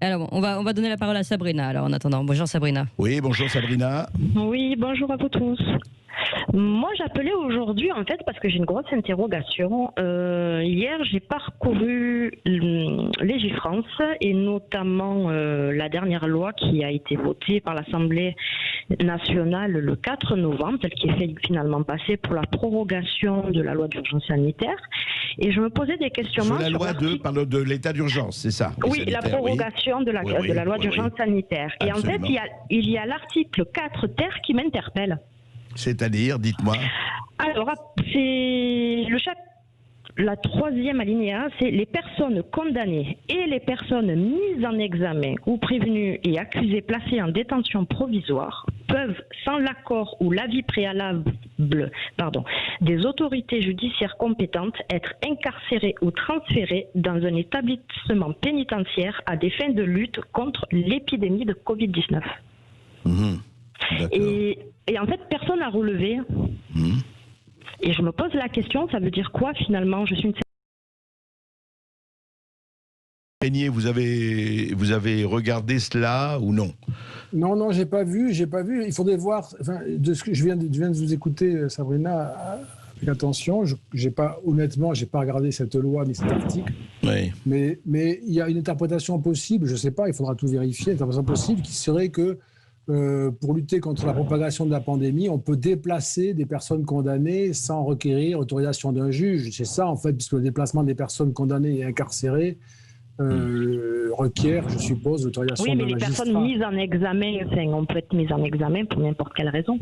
Alors, on va donner la parole à Sabrina, alors, en attendant. Bonjour Sabrina. Oui, bonjour Sabrina. Oui, bonjour à vous tous. Moi, j'appelais aujourd'hui, en fait, parce que j'ai une grosse interrogation. Hier, j'ai parcouru Légifrance, et notamment la dernière loi qui a été votée par l'Assemblée nationale le 4 novembre, celle qui est finalement passée pour la prorogation de la loi d'urgence sanitaire. Et je me posais des questions sur la loi de l'état d'urgence, c'est ça? Oui, la prorogation de la loi d'urgence sanitaire. Et absolument. en fait, il y a l'article 4 ter qui m'interpelle. C'est-à-dire, dites-moi. Alors, c'est la troisième alinéa, c'est les personnes condamnées et les personnes mises en examen ou prévenues et accusées placées en détention provisoire peuvent, sans l'accord ou l'avis préalable des autorités judiciaires compétentes, être incarcérées ou transférées dans un établissement pénitentiaire à des fins de lutte contre l'épidémie de Covid-19. Et en fait, personne n'a relevé. Et je me pose la question, ça veut dire quoi finalement? Je suis une... Régnier, vous avez regardé cela ou non? Non, j'ai pas vu. Il faudrait voir. Enfin, de ce que je viens de vous écouter, Sabrina, avec attention. Honnêtement, j'ai pas regardé cette loi ni cet article. Oui. Mais il y a une interprétation possible. Je sais pas. Il faudra tout vérifier. Une interprétation possible qui serait que pour lutter contre la propagation de la pandémie, on peut déplacer des personnes condamnées sans requérir l'autorisation d'un juge. C'est ça, en fait, puisque le déplacement des personnes condamnées et incarcérées requiert, je suppose, l'autorisation d'un magistrat. Oui, mais les personnes mises en examen, on peut être mis en examen pour n'importe quelle raison.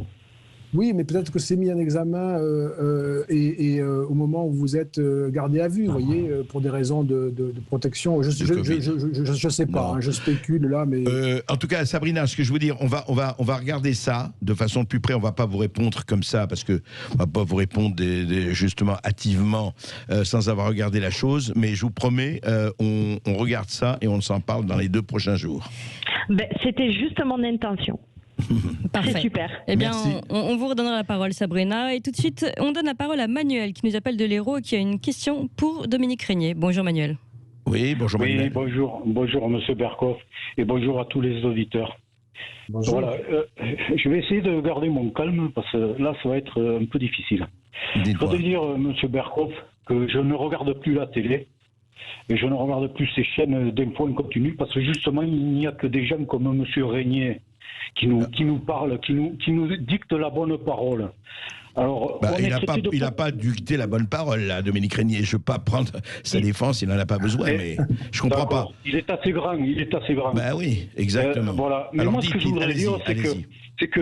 Oui, mais peut-être que c'est mis en examen au moment où vous êtes gardé à vue, vous voyez, pour des raisons de protection. Je ne sais pas, hein, je spécule là, mais... En tout cas, Sabrina, ce que je veux dire, on va regarder ça de façon plus près. On ne va pas vous répondre comme ça, parce qu'on ne va pas vous répondre justement hâtivement sans avoir regardé la chose. Mais je vous promets, on regarde ça et on s'en parle dans les 2 prochains jours. C'était juste mon intention. Parfait. C'est super. Eh bien, on vous redonnera la parole, Sabrina. Et tout de suite, on donne la parole à Manuel, qui nous appelle de l'Hérault et qui a une question pour Dominique Régnier. Bonjour, Manuel. Oui, bonjour, Manuel. Oui, bonjour, monsieur Berkhoff, et bonjour à tous les auditeurs. Bonjour. Voilà, je vais essayer de garder mon calme, parce que là, ça va être un peu difficile. Je voudrais dire, monsieur Berkhoff, que je ne regarde plus la télé, et je ne regarde plus ces chaînes d'infos en continu, parce que justement, il n'y a que des gens comme monsieur Régnier qui nous parlent, qui nous dictent la bonne parole. Alors, il n'a pas dicté la bonne parole, là, Dominique Régnier. Je ne veux pas prendre sa défense, il n'en a pas besoin, mais je ne comprends pas. Il est assez grand, Ben oui, exactement. Voilà. Mais alors, moi, ce que je voudrais dire, c'est que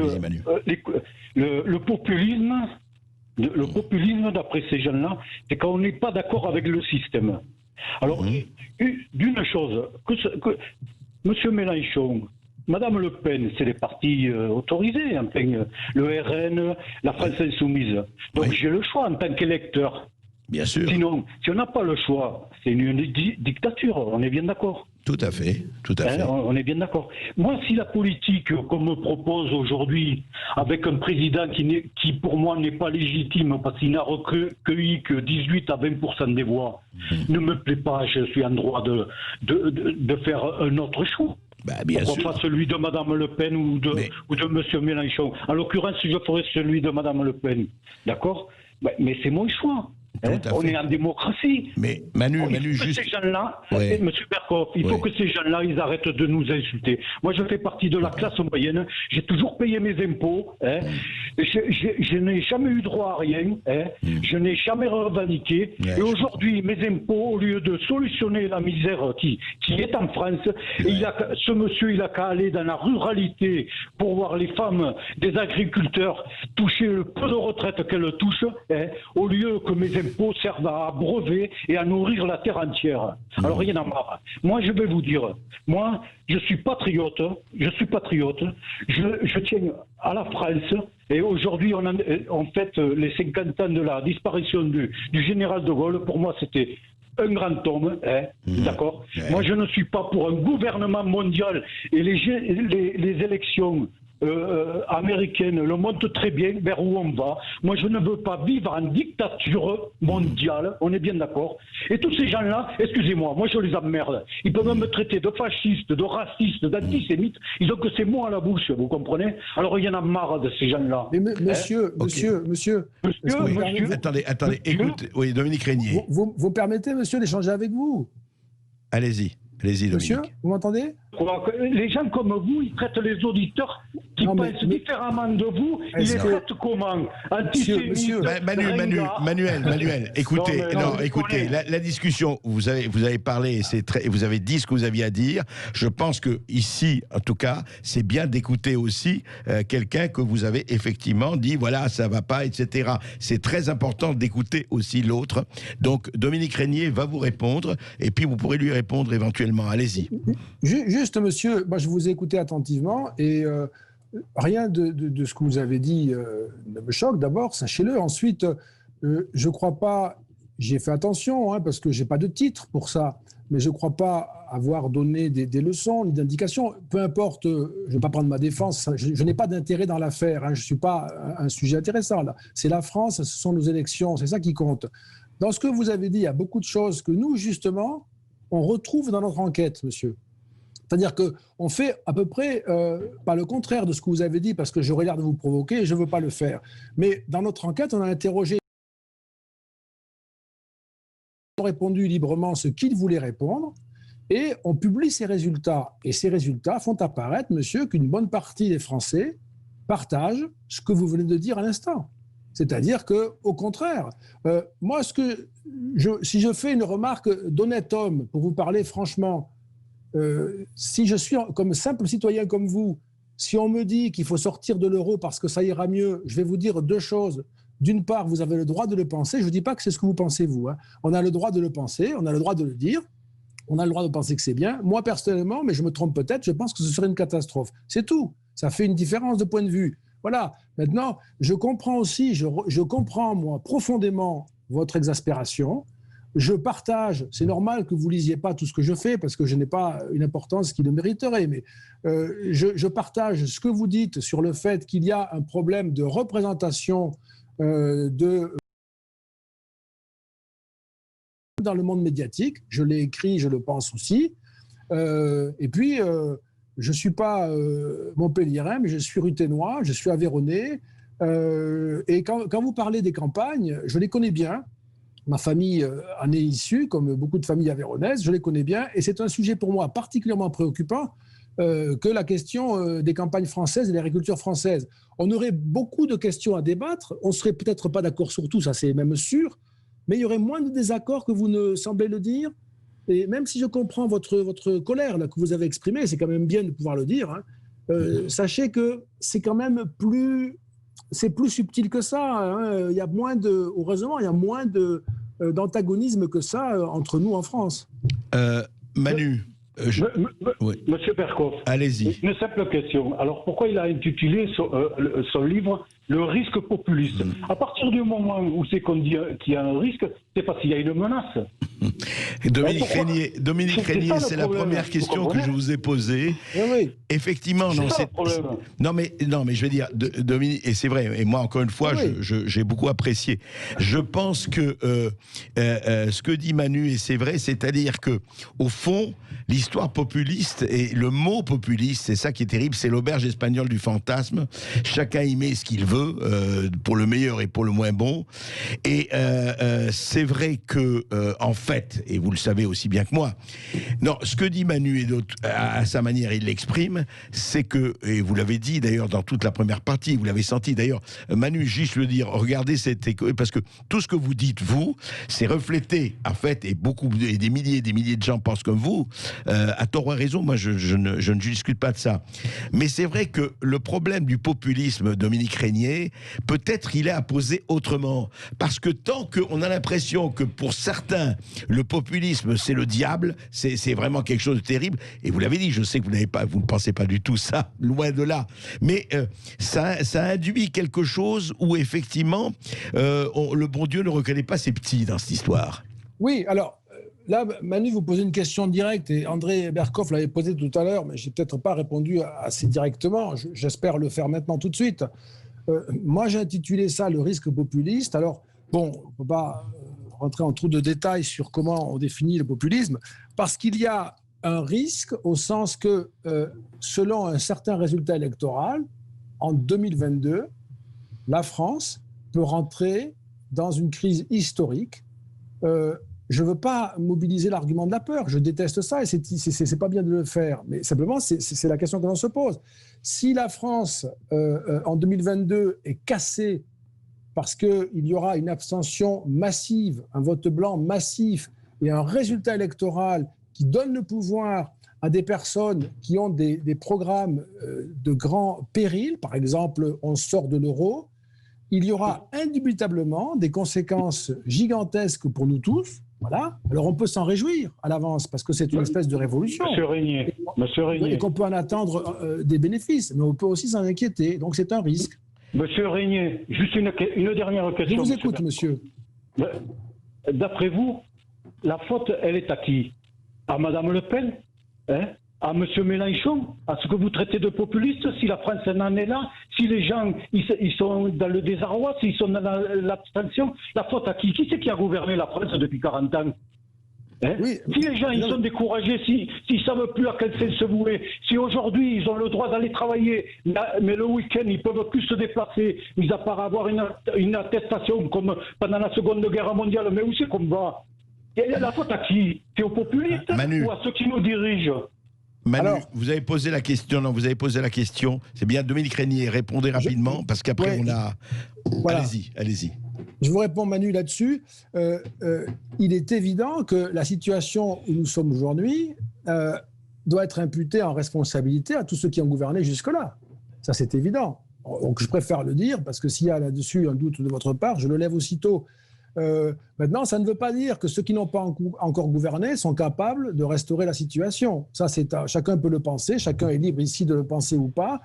le populisme, d'après ces jeunes-là, c'est quand on n'est pas d'accord avec le système. Alors, d'une chose, que M. Mélenchon, Madame Le Pen, c'est les partis autorisés, enfin, le RN, la France Insoumise. Donc j'ai le choix en tant qu'électeur. Bien sûr. Sinon, si on n'a pas le choix, c'est une dictature, on est bien d'accord. Tout à fait, tout à fait. On est bien d'accord. Moi, si la politique qu'on me propose aujourd'hui, avec un président qui pour moi n'est pas légitime, parce qu'il n'a recueilli que 18 à 20% des voix, ne me plaît pas, je suis en droit de faire un autre choix. Pourquoi pas celui de Madame Le Pen ou de Monsieur Mélenchon. En l'occurrence, je ferai celui de Madame Le Pen. D'accord ? Mais c'est mon choix. On est en démocratie. Mais Manu, juste... Ces gens-là, Monsieur Berkhoff, il faut que ces gens-là, ils arrêtent de nous insulter. Moi, je fais partie de la classe moyenne. J'ai toujours payé mes impôts. Je n'ai jamais eu droit à rien. Je n'ai jamais revendiqué. Et aujourd'hui, mes impôts, au lieu de solutionner la misère qui est en France, ce monsieur, il a qu'à aller dans la ruralité pour voir les femmes des agriculteurs toucher le peu de retraite qu'elles touchent, au lieu que mes impôts servent à abreuver et à nourrir la terre entière. Alors rien à marre. Moi, je vais vous dire, moi, je suis patriote, je tiens à la France, et aujourd'hui, on fête les 50 ans de la disparition du général de Gaulle. Pour moi, c'était un grand homme, d'accord. Moi, je ne suis pas pour un gouvernement mondial, et les élections américaine le montre très bien vers où on va. Moi, je ne veux pas vivre en dictature mondiale, on est bien d'accord. Et tous ces gens-là, excusez-moi, moi je les emmerde. Ils peuvent me traiter de fasciste, de raciste, d'antisémite. Ils ont que ces mots à la bouche, vous comprenez? Alors il y en a marre de ces gens-là. Mais monsieur. Attendez, écoutez. Oui, Dominique Régnier. Vous permettez, monsieur, d'échanger avec vous? Allez-y, Dominique. Monsieur, vous m'entendez? Les gens comme vous, ils traitent les auditeurs qui pensent différemment de vous. Ils les traitent comment? Antisémites. Manuel, écoutez, écoutez, la discussion, vous avez parlé, vous avez dit ce que vous aviez à dire. Je pense que ici, en tout cas, c'est bien d'écouter aussi quelqu'un que vous avez effectivement dit, voilà, ça va pas, etc. C'est très important d'écouter aussi l'autre. Donc, Dominique Régnier va vous répondre, et puis vous pourrez lui répondre éventuellement. Allez-y. Juste, monsieur, moi, je vous ai écouté attentivement et rien de ce que vous avez dit ne me choque. D'abord, sachez-le. Ensuite, je ne crois pas, j'ai fait attention parce que je n'ai pas de titre pour ça, mais je ne crois pas avoir donné des leçons ni d'indications. Peu importe, je ne vais pas prendre ma défense, je n'ai pas d'intérêt dans l'affaire, je ne suis pas un sujet intéressant là. C'est la France, ce sont nos élections, c'est ça qui compte. Dans ce que vous avez dit, il y a beaucoup de choses que nous, justement, on retrouve dans notre enquête, monsieur. C'est-à-dire qu'on fait à peu près pas le contraire de ce que vous avez dit, parce que j'aurais l'air de vous provoquer et je ne veux pas le faire. Mais dans notre enquête, on a interrogé, on a répondu librement ce qu'ils voulaient répondre, et on publie ces résultats. Et ces résultats font apparaître, monsieur, qu'une bonne partie des Français partagent ce que vous venez de dire à l'instant. C'est-à-dire qu'au contraire, moi, si je fais une remarque d'honnête homme, pour vous parler franchement, si je suis comme simple citoyen comme vous, Si on me dit qu'il faut sortir de l'euro parce que ça ira mieux, je vais vous dire deux choses. D'une part, vous avez le droit de le penser. Je ne dis pas que c'est ce que vous pensez, vous. On a le droit de le penser, on a le droit de le dire, on a le droit de penser que c'est bien. Moi, personnellement, mais je me trompe peut-être, je pense que ce serait une catastrophe. C'est tout. Ça fait une différence de point de vue. Voilà. Maintenant, je comprends aussi, je comprends, moi, profondément votre exaspération. Je partage, c'est normal que vous ne lisiez pas tout ce que je fais parce que je n'ai pas une importance qui le mériterait, mais je partage ce que vous dites sur le fait qu'il y a un problème de représentation dans le monde médiatique. Je l'ai écrit, je le pense aussi. Et puis, je ne suis pas montpelliérain, mais je suis ruthénois, je suis aveyronnais. Et quand vous parlez des campagnes, je les connais bien. Ma famille en est issue, comme beaucoup de familles aveyronnaises, je les connais bien. Et c'est un sujet pour moi particulièrement préoccupant que la question des campagnes françaises et de l'agriculture française. On aurait beaucoup de questions à débattre. On ne serait peut-être pas d'accord sur tout, ça c'est même sûr. Mais il y aurait moins de désaccords que vous ne semblez le dire. Et même si je comprends votre colère là, que vous avez exprimée, c'est quand même bien de pouvoir le dire, sachez que c'est quand même plus subtil que ça. Hein. Il y a moins heureusement, il y a moins d'antagonisme que ça entre nous en France. Manu, oui. Monsieur Bercoff, allez-y. Une simple question. Alors pourquoi il a intitulé son livre « Le risque populiste » À partir du moment où c'est qu'on dit qu'il y a un risque, c'est parce qu'il y a une menace. Dominique Régnier, c'est la première question que je vous ai posée. Oui. Effectivement, non, c'est non mais je vais dire, Dominique, et c'est vrai. Et moi, encore une fois, j'ai beaucoup apprécié. Je pense que ce que dit Manu, et c'est vrai, c'est-à-dire que au fond, l'histoire populiste et le mot populiste, c'est ça qui est terrible, c'est l'auberge espagnole du fantasme. Chacun y met ce qu'il veut, pour le meilleur et pour le moins bon. Et c'est vrai que en fait, et vous le savez aussi bien que moi, non, ce que dit Manu et d'autres, à sa manière, il l'exprime, c'est que, et vous l'avez dit d'ailleurs dans toute la première partie, vous l'avez senti d'ailleurs, Manu, juste le dire, regardez cette écho, parce que tout ce que vous dites, vous, c'est reflété, en fait, et des milliers de gens pensent comme vous, à tort ou à raison, moi je ne discute pas de ça. Mais c'est vrai que le problème du populisme, Dominique Régnier, peut-être il est à poser autrement, parce que tant qu'on a l'impression que pour certains, le populisme, c'est le diable, c'est vraiment quelque chose de terrible. Et vous l'avez dit, je sais que vous ne pensez pas du tout ça, loin de là. Mais ça induit quelque chose où effectivement, le bon Dieu ne reconnaît pas ses petits dans cette histoire. Oui, alors là, Manu, vous posez une question directe et André Bercoff l'avait posée tout à l'heure, mais je n'ai peut-être pas répondu assez directement. J'espère le faire maintenant tout de suite. Moi, j'ai intitulé ça « Le risque populiste ». Alors, bon, on ne peut pas rentrer en trop de détails sur comment on définit le populisme, parce qu'il y a un risque au sens que, selon un certain résultat électoral, en 2022, la France peut rentrer dans une crise historique. Je ne veux pas mobiliser l'argument de la peur, je déteste ça et c'est pas bien de le faire, mais simplement c'est la question que l'on se pose. Si la France, en 2022, est cassée parce qu'il y aura une abstention massive, un vote blanc massif et un résultat électoral qui donne le pouvoir à des personnes qui ont des programmes de grand péril, par exemple, on sort de l'euro, il y aura indubitablement des conséquences gigantesques pour nous tous. Voilà. Alors on peut s'en réjouir à l'avance parce que c'est une espèce de révolution. Monsieur Régnier. Et qu'on peut en attendre des bénéfices, mais on peut aussi s'en inquiéter. Donc c'est un risque. Monsieur Régnier, juste une dernière question. Je vous écoute, monsieur. D'après vous, la faute, elle est à qui? À Madame Le Pen, à Monsieur Mélenchon, à ce que vous traitez de populiste, si la France en est là, si les gens ils sont dans le désarroi, s'ils sont dans l'abstention, la faute à qui? Qui c'est qui a gouverné la France depuis 40 ans? Oui, si les gens ils sont découragés, s'ils ne savent plus à quel sens se vouer, si aujourd'hui ils ont le droit d'aller travailler, mais le week-end ils ne peuvent plus se déplacer, mis à part avoir une attestation comme pendant la Seconde Guerre mondiale, mais où c'est qu'on va? La faute à qui? C'est aux populistes ou à ceux qui nous dirigent? Manu, vous avez posé la question. Non, vous avez posé la question. C'est bien, Dominique Régnier, répondez rapidement, parce qu'après on a... Voilà. Allez-y. Je vous réponds, Manu, là-dessus. Il est évident que la situation où nous sommes aujourd'hui doit être imputée en responsabilité à tous ceux qui ont gouverné jusque-là. Ça, c'est évident. Donc, je préfère le dire, parce que s'il y a là-dessus un doute de votre part, je le lève aussitôt. Maintenant, ça ne veut pas dire que ceux qui n'ont pas encore gouverné sont capables de restaurer la situation. Ça, chacun peut le penser, chacun est libre ici de le penser ou pas,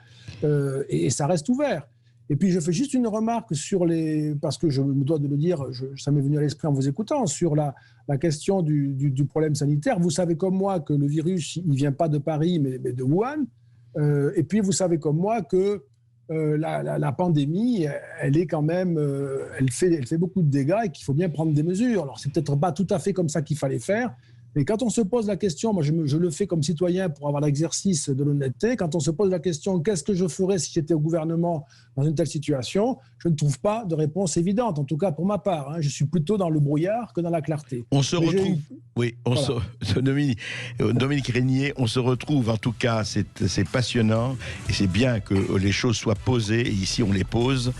et ça reste ouvert. Et puis, je fais juste une remarque parce que je me dois de le dire, ça m'est venu à l'esprit en vous écoutant, sur la question du problème sanitaire. Vous savez comme moi que le virus, il ne vient pas de Paris, mais de Wuhan. Et puis, vous savez comme moi que la pandémie, elle est quand même, elle fait beaucoup de dégâts et qu'il faut bien prendre des mesures. Alors, c'est peut-être pas tout à fait comme ça qu'il fallait faire, mais quand on se pose la question, moi je le fais comme citoyen pour avoir l'exercice de l'honnêteté, quand on se pose la question qu'est-ce que je ferais si j'étais au gouvernement dans une telle situation, je ne trouve pas de réponse évidente, en tout cas pour ma part. Hein. Je suis plutôt dans le brouillard que dans la clarté. On se retrouve, Dominique Régnier, on se retrouve en tout cas, c'est passionnant et c'est bien que les choses soient posées, et ici on les pose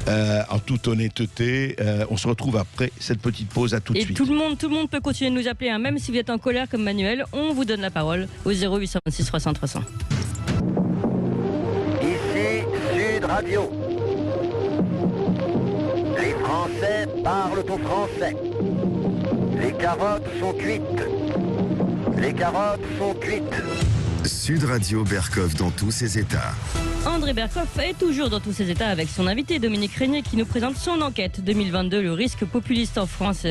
en toute honnêteté. On se retrouve après cette petite pause, à tout de suite. Et tout le monde peut continuer de nous appeler, hein, même si vous êtes en colère comme Manuel, on vous donne la parole au 0826 300 300. Ici Sud Radio. Les Français parlent au français. Les carottes sont cuites. Les carottes sont cuites. Sud Radio Berkov dans tous ses états. André Berkoff est toujours dans tous ses états avec son invité Dominique Régnier qui nous présente son enquête 2022, le risque populiste en France,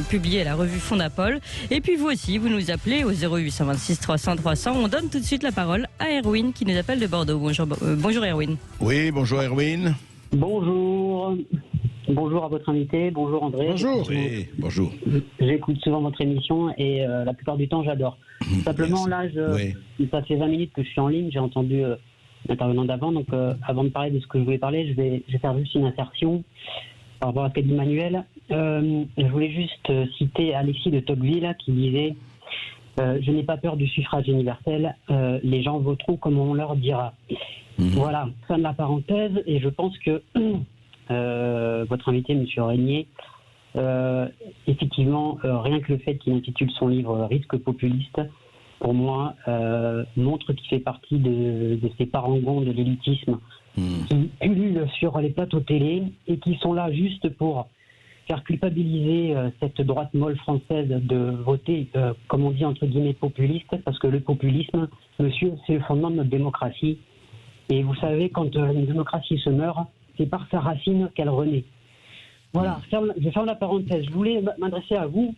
publié à la revue Fondapol. Et puis vous aussi, vous nous appelez au 0826 300 300. On donne tout de suite la parole à Erwin qui nous appelle de Bordeaux. Bonjour Erwin. Oui, bonjour Erwin. Bonjour. Bonjour à votre invité, bonjour André. Bonjour. Oui, bonjour. J'écoute souvent votre émission et la plupart du temps j'adore. Simplement merci. Là, ça fait 20 minutes que je suis en ligne, j'ai entendu l'intervenant d'avant, donc avant de parler de ce que je voulais parler, je vais faire juste une insertion par rapport à ce qu'a dit Manuel. Je voulais juste citer Alexis de Tocqueville qui disait je n'ai pas peur du suffrage universel, les gens voteront comme on leur dira. Voilà, fin de la parenthèse, et je pense que votre invité, M. Régnier, effectivement, rien que le fait qu'il intitule son livre « Risque populiste », pour moi, montre qu'il fait partie de ces parangons de l'élitisme qui pullulent sur les plateaux télé et qui sont là juste pour faire culpabiliser cette droite molle française de voter, comme on dit, entre guillemets, populiste, parce que le populisme, monsieur, c'est le fondement de notre démocratie. Et vous savez, quand une démocratie se meurt, c'est par sa racine qu'elle renaît. Voilà, je ferme la parenthèse. Je voulais m'adresser à vous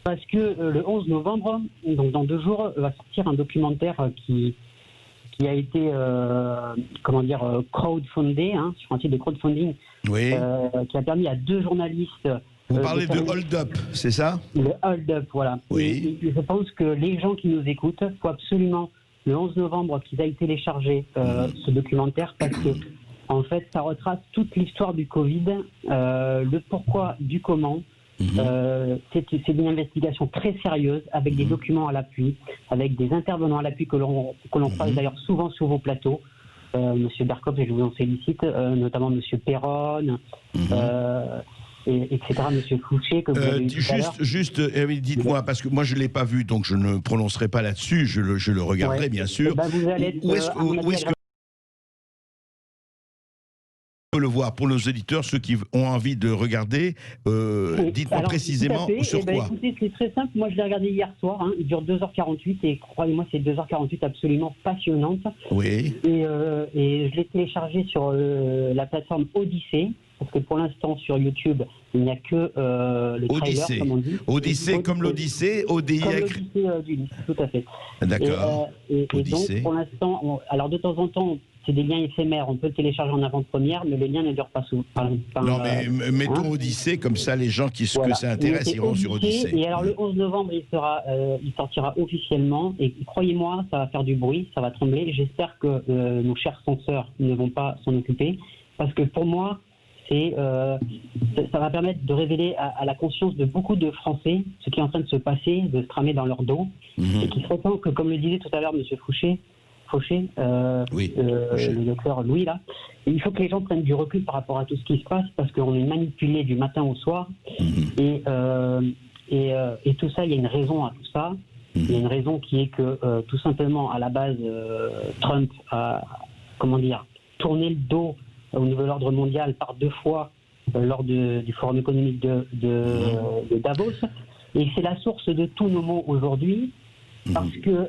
parce que le 11 novembre, donc dans 2 jours, va sortir un documentaire qui a été, crowdfundé, sur un site de crowdfunding, qui a permis à 2 journalistes... Vous parlez de Hold Up, c'est ça? Le Hold Up, voilà. Oui. Et je pense que les gens qui nous écoutent, il faut absolument, le 11 novembre, qu'ils aillent télécharger ce documentaire parce que en fait, ça retrace toute l'histoire du Covid, le pourquoi du comment. C'est une investigation très sérieuse, avec des documents à l'appui, avec des intervenants à l'appui que l'on croise d'ailleurs souvent sur vos plateaux. Monsieur Berkoff, je vous en félicite, notamment Monsieur Perron, etc. Monsieur Fouché, que vous avez eu tout à l'heure. Juste, dites-moi, parce que moi je ne l'ai pas vu, donc je ne prononcerai pas là-dessus, je le regarderai bien sûr. Vous allez être, où est-ce que le voir pour nos éditeurs, ceux qui ont envie de regarder, dites-moi précisément sur quoi. Écoutez, c'est très simple, moi je l'ai regardé hier soir, il dure 2h48 et croyez-moi c'est 2h48 absolument passionnante. Oui. Et je l'ai téléchargé sur la plateforme Odyssée, parce que pour l'instant sur YouTube il n'y a que le trailer, comme on dit. Odyssée comme l'Odyssée, ODY. Comme l'Odyssée du livre, tout à fait. D'accord. Et donc pour l'instant, alors de temps en temps, c'est des liens éphémères, on peut le télécharger en avant-première, mais les liens ne durent pas souvent. Non, mais mettons Odyssée, comme ça les gens que ça intéresse iront sur Odyssée. Et alors le 11 novembre, il sortira officiellement, et croyez-moi, ça va faire du bruit, ça va trembler. J'espère que nos chers censeurs ne vont pas s'en occuper, parce que pour moi, ça va permettre de révéler à la conscience de beaucoup de Français ce qui est en train de se passer, de se tramer dans leur dos, et qu'il serait temps que, comme le disait tout à l'heure M. Fauché, le docteur Louis, là, il faut que les gens prennent du recul par rapport à tout ce qui se passe, parce qu'on est manipulé du matin au soir, et tout ça, il y a une raison à tout ça. Il y a une raison qui est que, tout simplement, à la base, Trump a, tourné le dos au nouvel ordre mondial par 2 fois lors du Forum économique de Davos. Et c'est la source de tous nos maux aujourd'hui, parce que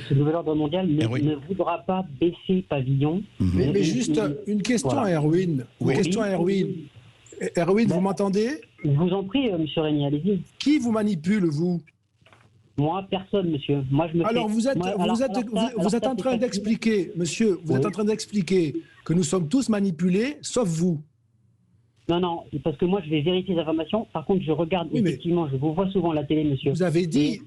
ce nouvel ordre mondial ne voudra pas baisser pavillon. Mais juste une question à Erwin. Erwin, vous m'entendez? Je vous en prie, monsieur Régnier, allez-y. Qui vous manipule, vous? Moi, personne, monsieur. Moi, je me Alors, vous êtes en train d'expliquer, monsieur, vous êtes en train d'expliquer que nous sommes tous manipulés, sauf vous. Non, parce que moi, je vais vérifier les informations. Par contre, je regarde, effectivement, je vous vois souvent à la télé, monsieur. Vous avez dit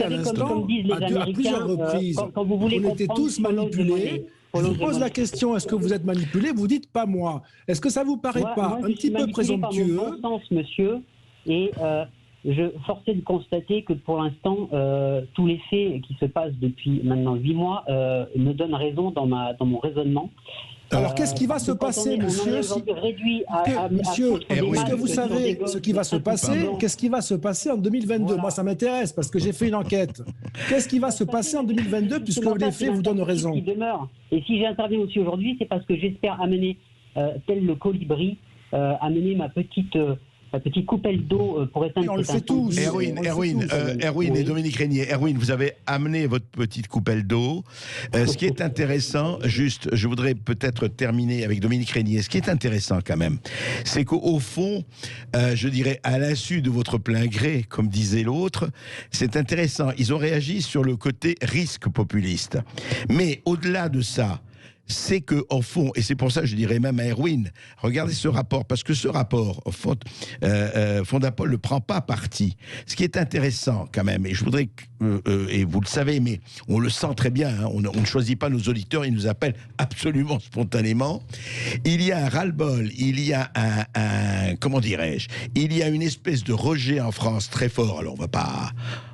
à l'instant, comme disent les Américains, à plusieurs reprises, quand vous voulez on était tous manipulés. Je vous pose la question, est-ce que vous êtes manipulé? Vous dites pas moi. Est-ce que ça vous paraît pas un petit peu présomptueux? Par mon bon sens, monsieur, et je forçais de constater que pour l'instant, tous les faits qui se passent depuis maintenant 8 mois me donnent raison dans mon raisonnement. Alors, qu'est-ce qui va se passer, monsieur? Monsieur, est-ce que vous savez ce qui va se passer? Qu'est-ce qui va se passer en 2022? Moi, ça m'intéresse parce que j'ai fait une enquête. Qu'est-ce qui va se passer en 2022 puisque les faits vous donnent raison? Et si j'interviens aussi aujourd'hui, c'est parce que j'espère amener, tel le colibri, amener ma petite coupelle d'eau pour éteindre. On le fait tous. Erwin et Dominique Régnier. Erwin, vous avez amené votre petite coupelle d'eau. Ce qui est intéressant, juste, je voudrais peut-être terminer avec Dominique Régnier. Ce qui est intéressant quand même, c'est qu'au fond, je dirais, à l'insu de votre plein gré, comme disait l'autre, c'est intéressant. Ils ont réagi sur le côté risque populiste. Mais au-delà de ça, c'est que, au fond, et c'est pour ça que je dirais même à Erwin, regardez ce rapport, parce que ce rapport, au fond, Fondapol ne prend pas parti. Ce qui est intéressant quand même, et je voudrais, et vous le savez, mais on le sent très bien, hein, on ne choisit pas nos auditeurs, ils nous appellent absolument spontanément. Il y a un ras-le-bol, il y a comment dirais-je, il y a une espèce de rejet en France très fort. Alors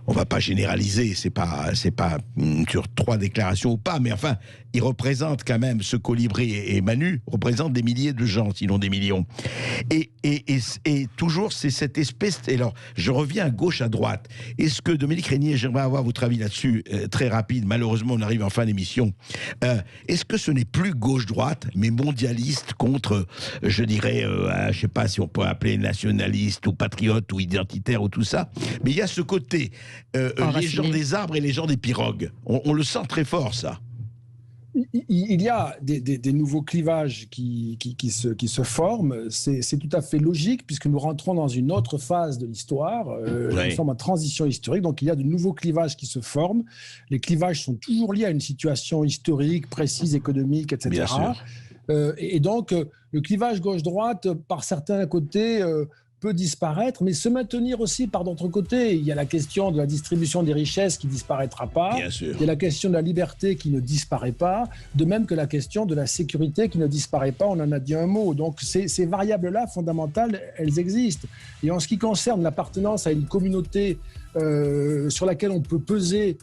on va pas généraliser, c'est pas sur 3 déclarations ou pas, mais enfin, il représente quand même, ce colibri et Manu représentent des milliers de gens, sinon des millions. Et toujours, c'est cette espèce. Et alors, je reviens à gauche, à droite. Est-ce que, Dominique Régnier, j'aimerais avoir votre avis là-dessus, très rapide, malheureusement, on arrive en fin d'émission. Est-ce que ce n'est plus gauche-droite, mais mondialiste contre, je dirais, je sais pas si on peut appeler nationaliste ou patriote ou identitaire ou tout ça, mais il y a ce côté, les gens des arbres et les gens des pirogues. On le sent très fort, ça. Il y a des nouveaux clivages qui se forment. C'est tout à fait logique puisque nous rentrons dans une autre phase de l'histoire. Nous sommes en transition historique, donc il y a de nouveaux clivages qui se forment. Les clivages sont toujours liés à une situation historique, précise, économique, etc. Bien sûr. Et donc, le clivage gauche-droite, par certains côtés, peut disparaître, mais se maintenir aussi par d'autres côtés. Il y a la question de la distribution des richesses qui ne disparaîtra pas. Bien sûr. Il y a la question de la liberté qui ne disparaît pas, de même que la question de la sécurité qui ne disparaît pas. On en a dit un mot. Donc ces variables-là fondamentales, elles existent. Et en ce qui concerne l'appartenance à une communauté sur laquelle on peut peser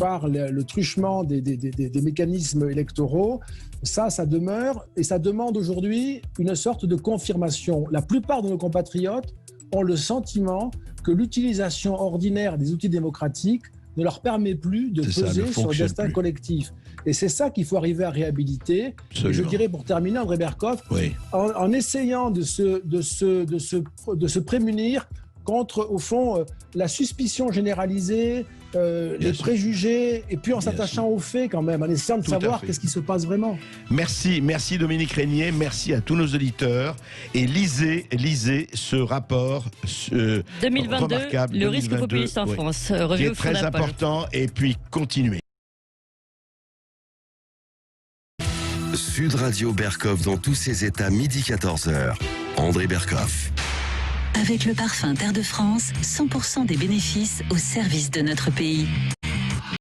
par le truchement des mécanismes électoraux, ça demeure, et ça demande aujourd'hui une sorte de confirmation. La plupart de nos compatriotes ont le sentiment que l'utilisation ordinaire des outils démocratiques ne leur permet plus de peser sur le destin collectif. Et c'est ça qu'il faut arriver à réhabiliter. Et je dirais, pour terminer, André Berkoff, en essayant de se prémunir contre, au fond, la suspicion généralisée, les préjugés, et puis en s'attachant aux faits quand même, en essayant de savoir qu'est-ce qui se passe vraiment. Merci Dominique Régnier, merci à tous nos auditeurs, et lisez ce rapport 2022, remarquable, le risque populiste en France, qui est très important, et puis continuez. Sud Radio Berkoff dans tous ses états, midi 14h. André Berkoff. Avec le parfum Terre de France, 100% des bénéfices au service de notre pays.